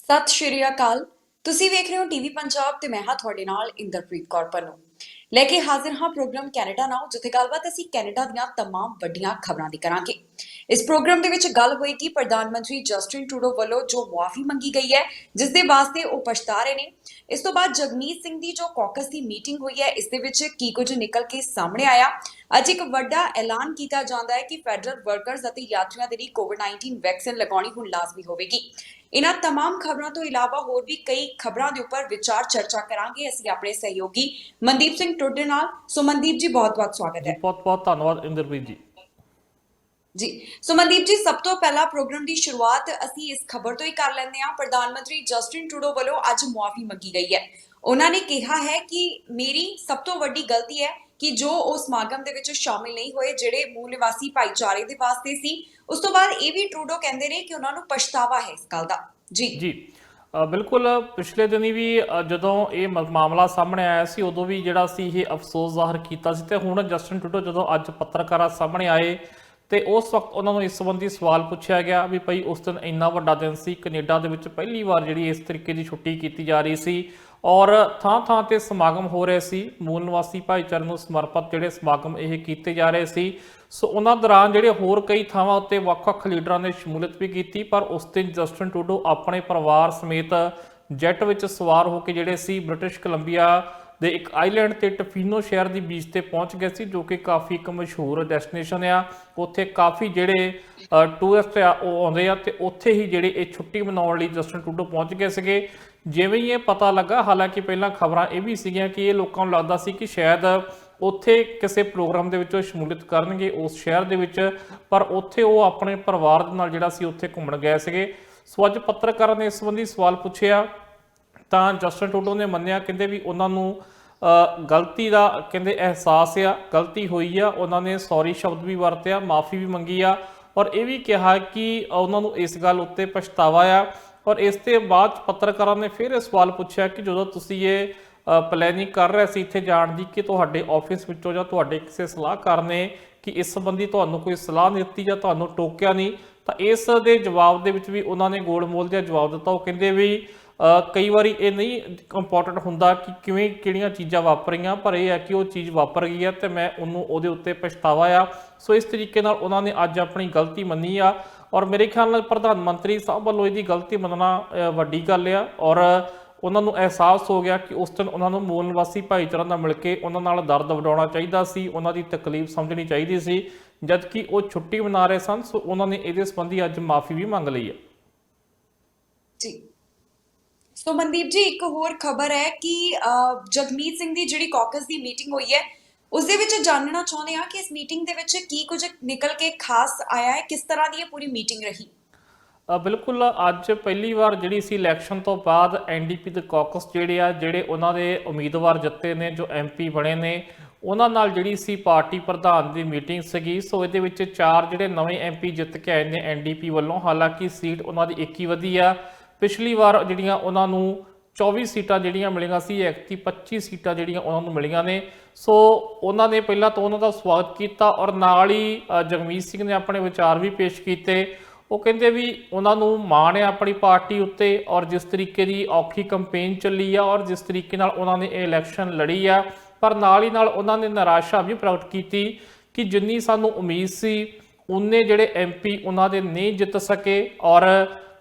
ਸਤਿ ਸ਼੍ਰੀ ਅਕਾਲ। ਤੁਸੀਂ ਵੇਖ ਰਹੇ ਹੋ ਟੀਵੀ ਪੰਜਾਬ ਤੇ ਮੈਂ ਹਾਂ ਤੁਹਾਡੇ ਨਾਲ ਇੰਦਰਪ੍ਰੀਤ ਕੌਰ ਪੰਨੂ। ਲੈ ਕੇ ਹਾਜ਼ਰ ਹਾਂ ਪ੍ਰੋਗਰਾਮ ਕੈਨੇਡਾ ਨਾਲ, ਜਿੱਥੇ ਗੱਲਬਾਤ ਅਸੀਂ ਕੈਨੇਡਾ ਦੀਆਂ तमाम ਵੱਡੀਆਂ ਖਬਰਾਂ ਦੀ ਕਰਾਂਗੇ। ਇਸ ਪ੍ਰੋਗਰਾਮ ਦੇ ਵਿੱਚ ਗੱਲ ਹੋਏਗੀ ਪ੍ਰਧਾਨ ਮੰਤਰੀ ਜਸਟਿਨ ਟਰੂਡੋ ਵੱਲੋਂ ਜੋ ਮੁਆਫੀ ਮੰਗੀ ਗਈ ਹੈ, ਜਿਸ ਦੇ ਵਾਸਤੇ ਉਹ ਪਛਤਾ ਰਹੇ ਨੇ। ਇਸ ਤੋਂ ਬਾਅਦ ਜਗਮੀਤ ਸਿੰਘ ਦੀ ਜੋ ਕਾਕਸ ਦੀ ਮੀਟਿੰਗ ਹੋਈ ਹੈ, ਇਸ ਦੇ ਵਿੱਚ ਕੀ ਕੁਝ ਨਿਕਲ ਕੇ ਸਾਹਮਣੇ ਆਇਆ। ਅੱਜ ਇੱਕ ਵੱਡਾ ਐਲਾਨ ਕੀਤਾ ਜਾਂਦਾ ਹੈ ਕਿ ਫੈਡਰਲ ਵਰਕਰਸ ਅਤੇ ਯਾਤਰੀਆਂ ਦੇ ਲਈ ਕੋਵਿਡ-19 ਵੈਕਸੀਨ ਲਗਾਉਣੀ ਹੁਣ ਲਾਜ਼ਮੀ ਹੋਵੇਗੀ। ਇਹਨਾਂ तमाम ਖਬਰਾਂ ਤੋਂ ਇਲਾਵਾ ਹੋਰ ਵੀ ਕਈ ਖਬਰਾਂ ਦੇ ਉੱਪਰ ਵਿਚਾਰ ਚਰਚਾ ਕਰਾਂਗੇ ਅਸੀਂ ਆਪਣੇ ਸਹਿਯੋਗੀ ਮਨਦੀਪ ਸਿੰਘ ਟੁੱਡੇ ਨਾਲ। ਸੋ ਮਨਦੀਪ ਜੀ ਬਹੁਤ-ਬਹੁਤ ਸਵਾਗਤ ਜੀ ਹੈ। ਬਹੁਤ-ਬਹੁਤ ਧੰਨਵਾਦ ਇੰਦਰਪ੍ਰੀਤ ਜੀ। ਜੀ ਸੋ ਮਨਦੀਪ ਜੀ, ਸਭ ਤੋਂ ਪਹਿਲਾਂ ਪ੍ਰੋਗਰਾਮ ਦੀ ਸ਼ੁਰੂਆਤ ਅਸੀਂ ਇਸ ਖਬਰ ਤੋਂ ਹੀ ਕਰ ਲੈਂਦੇ ਹਾਂ। ਪ੍ਰਧਾਨ ਮੰਤਰੀ ਜਸਟਿਨ ਟਰੂਡੋ ਵੱਲੋਂ ਅੱਜ ਮੁਆਫੀ ਮੰਗੀ ਗਈ ਹੈ। ਉਹਨਾਂ ਨੇ ਕਿਹਾ ਹੈ ਕਿ ਮੇਰੀ ਸਭ ਤੋਂ ਵੱਡੀ ਗਲਤੀ ਹੈ ਕਿ ਜੋ ਉਹ ਸਮਾਗਮ ਦੇ ਵਿੱਚ ਸ਼ਾਮਿਲ ਨਹੀਂ ਹੋਏ ਜਿਹੜੇ ਮੂਲ ਨਿਵਾਸੀ ਭਾਈਚਾਰੇ ਦੇ ਵਾਸਤੇ ਸੀ। ਉਸ ਤੋਂ ਬਾਅਦ ਇਹ ਵੀ ਟਰੂਡੋ ਕਹਿੰਦੇ ਨੇ ਕਿ ਉਹਨਾਂ ਨੂੰ ਪਛਤਾਵਾ ਹੈ ਇਸ ਗੱਲ ਦਾ। ਜੀ ਬਿਲਕੁਲ ਪਿਛਲੇ ਦਿਨੀ ਵੀ ਜਦੋਂ ਇਹ ਮਾਮਲਾ ਸਾਹਮਣੇ ਆਇਆ ਸੀ ਉਦੋਂ ਵੀ ਜਿਹੜਾ ਸੀ ਇਹ ਅਫਸੋਸ ਜ਼ਾਹਰ ਕੀਤਾ ਸੀ, ਤੇ ਹੁਣ ਜਸਟਿਨ ਟਰੂਡੋ ਜਦੋਂ ਅੱਜ ਪੱਤਰਕਾਰਾਂ ਸਾਹਮਣੇ ਆਏ ਤੇ ਉਸ ਵਕਤ ਉਹਨਾਂ ਨੂੰ ਇਸ ਸੰਬੰਧੀ ਸਵਾਲ ਪੁੱਛਿਆ ਗਿਆ ਵੀ ਭਾਈ ਉਸ ਦਿਨ ਇੰਨਾ ਵੱਡਾ ਦਿਨ ਸੀ, ਕੈਨੇਡਾ ਦੇ ਵਿੱਚ ਪਹਿਲੀ ਵਾਰ ਜਿਹੜੀ ਇਸ ਤਰੀਕੇ ਦੀ ਛੁੱਟੀ ਕੀਤੀ ਜਾ ਰਹੀ ਸੀ ਔਰ ਥਾਂ-ਥਾਂ ਤੇ ਸਮਾਗਮ ਹੋ ਰਹੇ ਸੀ, ਮੂਲ ਨਿਵਾਸੀ ਭਾਈਚਾਰੇ ਨੂੰ ਸਮਰਪਿਤ ਜਿਹੜੇ ਸਮਾਗਮ ਇਹ ਕੀਤੇ ਜਾ ਰਹੇ ਸੀ। ਸੋ ਉਹਨਾਂ ਦੌਰਾਨ ਜਿਹੜੇ ਹੋਰ ਕਈ ਥਾਵਾਂ ਉੱਤੇ ਵੱਖ-ਵੱਖ ਲੀਡਰਾਂ ਨੇ ਸ਼ਮੂਲੀਅਤ ਵੀ ਕੀਤੀ, ਪਰ ਉਸ ਦਿਨ ਜਸਟਿਨ ਟਰੂਡੋ ਆਪਣੇ ਪਰਿਵਾਰ ਸਮੇਤ ਜੈੱਟ ਵਿੱਚ ਸਵਾਰ ਹੋ ਕੇ ਜਿਹੜੇ ਸੀ ਬ੍ਰਿਟਿਸ਼ ਕੋਲੰਬੀਆ ਦੇ ਇੱਕ ਆਈਲੈਂਡ ਤੇ ਟਫੀਨੋ ਸ਼ਹਿਰ ਦੀ ਬੀਚ ਤੇ ਪਹੁੰਚ ਗਏ ਸੀ, ਜੋ ਕਿ ਕਾਫੀ ਇੱਕ ਮਸ਼ਹੂਰ ਡੈਸਟੀਨੇਸ਼ਨ ਆ। ਉੱਥੇ ਕਾਫੀ ਜਿਹੜੇ ਟੂਰਿਸਟ ਆ ਉਹ ਆਉਂਦੇ ਆ ਤੇ ਉੱਥੇ ਹੀ ਜਿਹੜੇ ਇਹ ਛੁੱਟੀ ਮਨਾਉਣ ਲਈ ਜਸਟਿਨ ਟਰੂਡੋ ਪਹੁੰਚ ਗਏ ਸੀਗੇ। ਜਿਵੇਂ ਹੀ ਇਹ ਪਤਾ ਲੱਗਾ, ਹਾਲਾਂਕਿ ਪਹਿਲਾਂ ਖਬਰਾਂ ਇਹ ਵੀ ਸੀਗੀਆਂ ਕਿ ਇਹ ਲੋਕਾਂ ਨੂੰ ਲੱਗਦਾ ਸੀ ਕਿ ਸ਼ਾਇਦ ਉੱਥੇ ਕਿਸੇ ਪ੍ਰੋਗਰਾਮ ਦੇ ਵਿੱਚ ਉਹ ਸ਼ਮੂਲੀਅਤ ਕਰਨਗੇ ਉਸ ਸ਼ਹਿਰ ਦੇ ਵਿੱਚ, ਪਰ ਉੱਥੇ ਉਹ ਆਪਣੇ ਪਰਿਵਾਰ ਦੇ ਨਾਲ ਜਿਹੜਾ ਸੀ ਉੱਥੇ ਘੁੰਮਣ ਗਏ ਸੀਗੇ। ਸੋ ਅੱਜ ਪੱਤਰਕਾਰਾਂ ਨੇ ਇਸ ਸੰਬੰਧੀ ਸਵਾਲ ਪੁੱਛਿਆ ਤਾਂ ਜਸਟਿਨ ਟਰੂਡੋ ਨੇ ਮੰਨਿਆ, ਕਹਿੰਦੇ ਵੀ ਉਹਨਾਂ ਨੂੰ ਗਲਤੀ ਦਾ ਕਹਿੰਦੇ ਅਹਿਸਾਸ ਆ, ਗਲਤੀ ਹੋਈ ਆ। ਉਹਨਾਂ ਨੇ ਸੌਰੀ ਸ਼ਬਦ ਵੀ ਵਰਤਿਆ, ਮਾਫੀ ਵੀ ਮੰਗੀ ਆ ਔਰ ਇਹ ਵੀ ਕਿਹਾ ਕਿ ਉਹਨਾਂ ਨੂੰ ਇਸ ਗੱਲ ਉੱਤੇ ਪਛਤਾਵਾ ਆ। ਔਰ ਇਸ ਤੋਂ ਬਾਅਦ ਪੱਤਰਕਾਰਾਂ ਨੇ ਫਿਰ ਇਹ ਸਵਾਲ ਪੁੱਛਿਆ ਕਿ ਜਦੋਂ ਤੁਸੀਂ ਇਹ ਪਲੈਨਿੰਗ ਕਰ ਰਹੇ ਸੀ ਇੱਥੇ ਜਾਣ ਦੀ, ਕਿ ਤੁਹਾਡੇ ਆਫਿਸ ਵਿੱਚੋਂ ਜਾਂ ਤੁਹਾਡੇ ਕਿਸੇ ਸਲਾਹਕਾਰ ਨੇ ਕਿ ਇਸ ਸੰਬੰਧੀ ਤੁਹਾਨੂੰ ਕੋਈ ਸਲਾਹ ਦਿੱਤੀ ਜਾਂ ਤੁਹਾਨੂੰ ਟੋਕਿਆ ਨਹੀਂ, ਤਾਂ ਇਸ ਦੇ ਜਵਾਬ ਦੇ ਵਿੱਚ ਵੀ ਉਹਨਾਂ ਨੇ ਗੋਲ ਮੋਲ ਜਿਹਾ ਜਵਾਬ ਦਿੱਤਾ। ਉਹ ਕਹਿੰਦੇ ਵੀ ਕਈ ਵਾਰੀ ਇਹ ਨਹੀਂ ਇੰਪੋਰਟੈਂਟ ਹੁੰਦਾ ਕਿ ਕਿਵੇਂ ਕਿਹੜੀਆਂ ਚੀਜ਼ਾਂ ਵਾਪਰੀਆਂ, ਪਰ ਇਹ ਹੈ ਕਿ ਉਹ ਚੀਜ਼ ਵਾਪਰ ਗਈ ਹੈ ਤੇ ਮੈਂ ਉਹਨੂੰ ਉਹਦੇ ਉੱਤੇ ਪਛਤਾਵਾ ਆ। ਸੋ ਇਸ ਤਰੀਕੇ ਨਾਲ ਉਹਨਾਂ ਨੇ ਅੱਜ ਆਪਣੀ ਗਲਤੀ ਮੰਨੀ ਆ ਔਰ ਮੇਰੇ ਖਿਆਲ ਨਾਲ ਪ੍ਰਧਾਨ ਮੰਤਰੀ ਸਾਹਿਬ ਵੱਲੋਂ ਇਹਦੀ ਗਲਤੀ ਮੰਨਣਾ ਵੱਡੀ ਗੱਲ ਆ ਔਰ ਉਹਨਾਂ ਨੂੰ ਅਹਿਸਾਸ ਹੋ ਗਿਆ ਕਿ ਉਸ ਦਿਨ ਉਹਨਾਂ ਨੂੰ ਮੂਲ ਨਿਵਾਸੀ ਭਾਈਚਾਰਾ ਨਾਲ ਮਿਲ ਕੇ ਉਹਨਾਂ ਨਾਲ ਦਰਦ ਵਡਾਉਣਾ ਚਾਹੀਦਾ ਸੀ, ਉਹਨਾਂ ਦੀ ਤਕਲੀਫ ਸਮਝਣੀ ਚਾਹੀਦੀ ਸੀ, ਜਦ ਕਿ ਉਹ ਛੁੱਟੀ ਮਨਾ ਰਹੇ ਸਨ। ਸੋ ਉਹਨਾਂ ਨੇ ਇਹਦੇ ਸੰਬੰਧੀ ਅੱਜ ਮਾਫੀ ਵੀ ਮੰਗ ਲਈ ਹੈ। ਜੀ ਸੋ ਮਨਦੀਪ ਜੀ, ਇੱਕ ਹੋਰ ਖਬਰ ਹੈ ਕਿ ਜਗਮੀਤ ਸਿੰਘ ਦੀ ਜਿਹੜੀ ਕਾਕਸ ਦੀ ਮੀਟਿੰਗ ਹੋਈ ਹੈ ਉਸ ਦੇ ਵਿੱਚ ਜਾਣਨਾ ਚਾਹੁੰਦੇ ਹਾਂ ਕਿ ਇਸ ਮੀਟਿੰਗ ਦੇ ਵਿੱਚ ਕੀ ਕੁਝ ਨਿਕਲ ਕੇ ਖਾਸ ਆਇਆ ਹੈ, ਕਿਸ ਤਰ੍ਹਾਂ ਦੀ ਇਹ ਪੂਰੀ ਮੀਟਿੰਗ ਰਹੀ। ਬਿਲਕੁਲ ਅੱਜ ਪਹਿਲੀ ਵਾਰ ਜਿਹੜੀ ਸੀ ਇਲੈਕਸ਼ਨ ਤੋਂ ਬਾਅਦ NDP ਦੇ ਕਾਕਸ ਜਿਹੜੇ ਉਹਨਾਂ ਦੇ ਉਮੀਦਵਾਰ ਜਿੱਤੇ ਨੇ, ਜੋ MP ਬਣੇ ਨੇ, ਉਹਨਾਂ ਨਾਲ ਜਿਹੜੀ ਸੀ ਪਾਰਟੀ ਪ੍ਰਧਾਨ ਦੀ ਮੀਟਿੰਗ ਸੀਗੀ। ਸੋ ਇਹਦੇ ਵਿੱਚ 4 ਜਿਹੜੇ ਨਵੇਂ MP ਜਿੱਤ ਕੇ ਆਏ ਨੇ NDP ਵੱਲੋਂ, ਹਾਲਾਂਕਿ ਸੀਟ ਉਹਨਾਂ ਦੀ 1 ਹੀ ਵਧੀ ਆ। ਪਿਛਲੀ ਵਾਰ ਜਿਹੜੀਆਂ ਉਹਨਾਂ ਨੂੰ 24 ਸੀਟਾਂ ਜਿਹੜੀਆਂ ਮਿਲੀਆਂ ਸੀ, 25 ਸੀਟਾਂ ਜਿਹੜੀਆਂ ਉਹਨਾਂ ਨੂੰ ਮਿਲੀਆਂ ਨੇ। ਸੋ ਉਹਨਾਂ ਨੇ ਪਹਿਲਾਂ ਤਾਂ ਉਹਨਾਂ ਦਾ ਸਵਾਗਤ ਕੀਤਾ ਔਰ ਨਾਲ ਹੀ ਜਗਮੀਤ ਸਿੰਘ ਨੇ ਆਪਣੇ ਵਿਚਾਰ ਵੀ ਪੇਸ਼ ਕੀਤੇ। ਉਹ ਕਹਿੰਦੇ ਵੀ ਉਹਨਾਂ ਨੂੰ ਮਾਣ ਹੈ ਆਪਣੀ ਪਾਰਟੀ ਉੱਤੇ ਔਰ ਜਿਸ ਤਰੀਕੇ ਦੀ ਔਖੀ ਕੰਪੇਨ ਚੱਲੀ ਆ ਔਰ ਜਿਸ ਤਰੀਕੇ ਨਾਲ ਉਹਨਾਂ ਨੇ ਇਹ ਇਲੈਕਸ਼ਨ ਲੜੀ ਆ, ਪਰ ਨਾਲ ਹੀ ਨਾਲ ਉਹਨਾਂ ਨੇ ਨਿਰਾਸ਼ਾ ਵੀ ਪ੍ਰਗਟ ਕੀਤੀ ਕਿ ਜਿੰਨੀ ਸਾਨੂੰ ਉਮੀਦ ਸੀ ਉਨੇ ਜਿਹੜੇ MP ਉਹਨਾਂ ਦੇ ਨਹੀਂ ਜਿੱਤ ਸਕੇ ਔਰ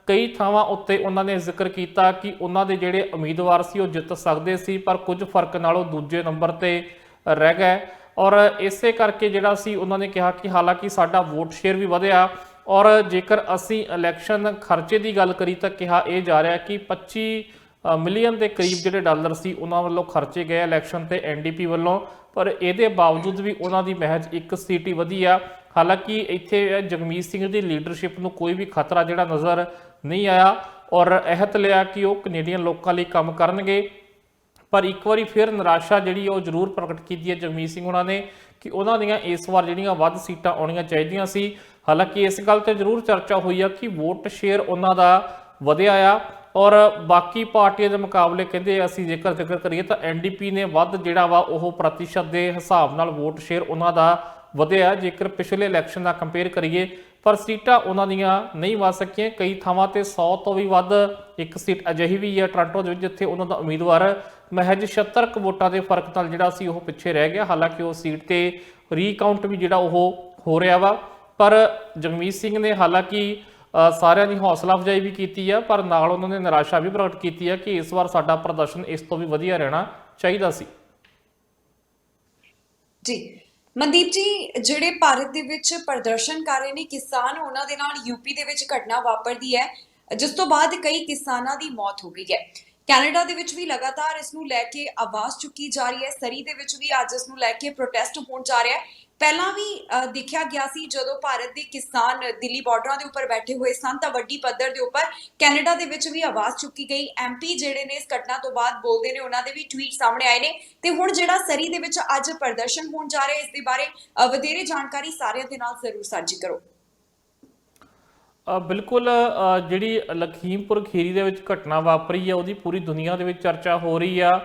ਕਈ ਥਾਵਾਂ ਉੱਤੇ ਉਹਨਾਂ ਨੇ ਜ਼ਿਕਰ ਕੀਤਾ ਕਿ ਉਹਨਾਂ ਦੇ ਜਿਹੜੇ ਉਮੀਦਵਾਰ ਸੀ ਉਹ ਜਿੱਤ ਸਕਦੇ ਸੀ, ਪਰ ਕੁਝ ਫਰਕ ਨਾਲ ਉਹ ਦੂਜੇ ਨੰਬਰ ਤੇ ਰਹਿ ਗਏ। ਔਰ ਇਸੇ ਕਰਕੇ ਜਿਹੜਾ ਸੀ ਉਹਨਾਂ ਨੇ ਕਿਹਾ ਕਿ ਹਾਲਾਂਕਿ ਸਾਡਾ ਵੋਟ ਸ਼ੇਅਰ ਵੀ ਵਧਿਆ ਔਰ ਜੇਕਰ ਅਸੀਂ ਇਲੈਕਸ਼ਨ ਖਰਚੇ ਦੀ ਗੱਲ ਕਰੀ ਤਾਂ ਕਿਹਾ ਇਹ ਜਾ ਰਿਹਾ ਕਿ 25 ਮਿਲੀਅਨ ਦੇ ਕਰੀਬ ਜਿਹੜੇ ਡਾਲਰ ਸੀ ਉਹਨਾਂ ਵੱਲੋਂ ਖਰਚੇ ਗਏ ਇਲੈਕਸ਼ਨ ਤੇ NDP ਵੱਲੋਂ, ਪਰ ਇਹਦੇ ਬਾਵਜੂਦ ਵੀ ਉਹਨਾਂ ਦੀ ਮਹਿਜ 1 ਸੀਟ ਹੀ ਵਧੀ ਆ। ਹਾਲਾਂਕਿ ਇੱਥੇ ਜਗਮੀਤ ਸਿੰਘ ਦੀ ਲੀਡਰਸ਼ਿਪ ਨੂੰ ਕੋਈ ਵੀ ਖਤਰਾ ਜਿਹੜਾ ਨਜ਼ਰ ਨਹੀਂ ਆਇਆ ਔਰ ਅਹਿਦ ਲਿਆ ਕਿ ਉਹ ਕੈਨੇਡੀਅਨ ਲੋਕਾਂ ਲਈ ਕੰਮ ਕਰਨਗੇ। ਪਰ ਇੱਕ ਵਾਰੀ ਫਿਰ ਨਿਰਾਸ਼ਾ ਜਿਹੜੀ ਉਹ ਜ਼ਰੂਰ ਪ੍ਰਗਟ ਕੀਤੀ ਹੈ ਜਗਮੀਤ ਸਿੰਘ ਉਹਨਾਂ ਨੇ ਕਿ ਉਹਨਾਂ ਦੀਆਂ ਇਸ ਵਾਰ ਜਿਹੜੀਆਂ ਵੱਧ ਸੀਟਾਂ ਆਉਣੀਆਂ ਚਾਹੀਦੀਆਂ ਸੀ। ਹਾਲਾਂਕਿ ਇਸ ਗੱਲ ਤੇ ਜ਼ਰੂਰ ਚਰਚਾ ਹੋਈ ਆ ਕਿ ਵੋਟ ਸ਼ੇਅਰ ਉਹਨਾਂ ਦਾ ਵਧਿਆ ਆ ਔਰ ਬਾਕੀ ਪਾਰਟੀਆਂ ਦੇ ਮੁਕਾਬਲੇ ਕਹਿੰਦੇ ਅਸੀਂ ਜ਼ਿਕਰ ਕਰੀਏ ਤਾਂ NDP ਨੇ ਵੱਧ ਜਿਹੜਾ ਵਾ ਉਹ ਪ੍ਰਤੀਸ਼ਤ ਦੇ ਹਿਸਾਬ ਨਾਲ ਵੋਟ ਸ਼ੇਅਰ ਉਹਨਾਂ ਦਾ ਵਧਿਆ। ਜੇਕਰ ਪਿਛਲੇ ਇਲੈਕਸ਼ਨ ਦਾ ਕੰਪੇਅਰ ਕਰੀਏ ਪਰ ਸੀਟਾਂ ਉਹਨਾਂ ਦੀਆਂ ਨਹੀਂ ਵੱਧ ਸਕੀਆਂ। ਕਈ ਥਾਵਾਂ ਤੇ 100 ਤੋਂ ਵੀ ਵੱਧ ਇੱਕ ਸੀਟ ਅਜਿਹੀ ਵੀ ਹੈ ਟੋਰਾਂਟੋ ਦੇ ਵਿੱਚ ਜਿੱਥੇ ਉਹਨਾਂ ਦਾ ਉਮੀਦਵਾਰ ਮਹਿਜ 76 ਕੁ ਵੋਟਾਂ ਦੇ ਫਰਕ ਨਾਲ ਜਿਹੜਾ ਸੀ ਉਹ ਪਿੱਛੇ ਰਹਿ ਗਿਆ। ਹਾਲਾਂਕਿ ਉਹ ਸੀਟ ਤੇ ਰੀਕਾਊਂਟ ਵੀ ਜਿਹੜਾ ਉਹ ਹੋ ਰਿਹਾ ਵਾ, ਪਰ ਜਗਮੀਤ ਸਿੰਘ ਨੇ ਹਾਲਾਂਕਿ ਸਾਰਿਆਂ ਦੀ ਹੌਸਲਾ ਅਫਜ਼ਾਈ ਵੀ ਕੀਤੀ ਆ, ਪਰ ਨਾਲ ਉਹਨਾਂ ਨੇ ਨਿਰਾਸ਼ਾ ਵੀ ਪ੍ਰਗਟ ਕੀਤੀ ਹੈ ਕਿ ਇਸ ਵਾਰ ਸਾਡਾ ਪ੍ਰਦਰਸ਼ਨ ਇਸ ਤੋਂ ਵੀ ਵਧੀਆ ਰਹਿਣਾ ਚਾਹੀਦਾ ਸੀ। ਜੀ ਮਨਦੀਪ ਜੀ, ਜਿਹੜੇ ਭਾਰਤ ਦੇ ਵਿੱਚ ਪ੍ਰਦਰਸ਼ਨ ਕਰ ਰਹੇ ਨੇ ਕਿਸਾਨ, ਉਹਨਾਂ ਦੇ ਨਾਲ ਯੂਪੀ ਦੇ ਵਿੱਚ ਘਟਨਾ ਵਾਪਰਦੀ ਹੈ ਜਿਸ ਤੋਂ ਬਾਅਦ ਕਈ ਕਿਸਾਨਾਂ ਦੀ ਮੌਤ ਹੋ ਗਈ ਹੈ। ਕੈਨੇਡਾ ਦੇ ਵਿੱਚ ਵੀ ਲਗਾਤਾਰ ਇਸ ਨੂੰ ਲੈ ਕੇ ਆਵਾਜ਼ ਚੁੱਕੀ ਜਾ ਰਹੀ ਹੈ। ਸਰੀ ਦੇ ਵਿੱਚ ਵੀ ਅੱਜ ਇਸ ਨੂੰ ਲੈ ਕੇ ਪ੍ਰੋਟੈਸਟ ਹੋਣ ਜਾ ਰਿਹਾ ਹੈ। ਪਹਿਲਾਂ ਵੀ ਦੇਖਿਆ ਗਿਆ ਸੀ ਜਦੋਂ ਭਾਰਤ ਦੇ ਕਿਸਾਨ ਦਿੱਲੀ ਬਾਰਡਰਾਂ ਦੇ ਉੱਪਰ ਬੈਠੇ ਹੋਏ ਸਨ ਤਾਂ ਵੱਡੀ ਪੱਧਰ ਦੇ ਉੱਪਰ ਕੈਨੇਡਾ ਦੇ ਵਿੱਚ ਵੀ ਆਵਾਜ਼ ਚੁੱਕੀ ਗਈ। ਐਮਪੀ ਜਿਹੜੇ ਨੇ ਇਸ ਘਟਨਾ ਤੋਂ ਬਾਅਦ ਬੋਲਦੇ ਨੇ, ਉਹਨਾਂ ਦੇ ਵੀ ਟਵੀਟ ਸਾਹਮਣੇ ਆਏ ਨੇ ਤੇ ਹੁਣ ਜਿਹੜਾ ਸਰੀ ਦੇ ਵਿੱਚ ਅੱਜ ਪ੍ਰਦਰਸ਼ਨ ਹੋਣ ਜਾ ਰਿਹਾ ਇਸ ਦੇ ਬਾਰੇ ਵਧੇਰੇ ਜਾਣਕਾਰੀ ਸਾਰਿਆਂ ਦੇ ਨਾਲ ਜ਼ਰੂਰ ਸਾਂਝੀ ਕਰੋ। ਬਿਲਕੁਲ, ਜਿਹੜੀ ਲਖੀਮਪੁਰ ਖੀਰੀ ਦੇ ਵਿੱਚ ਘਟਨਾ ਵਾਪਰੀ ਆ ਉਹਦੀ ਪੂਰੀ ਦੁਨੀਆ ਦੇ ਵਿੱਚ ਚਰਚਾ ਹੋ ਰਹੀ ਆ।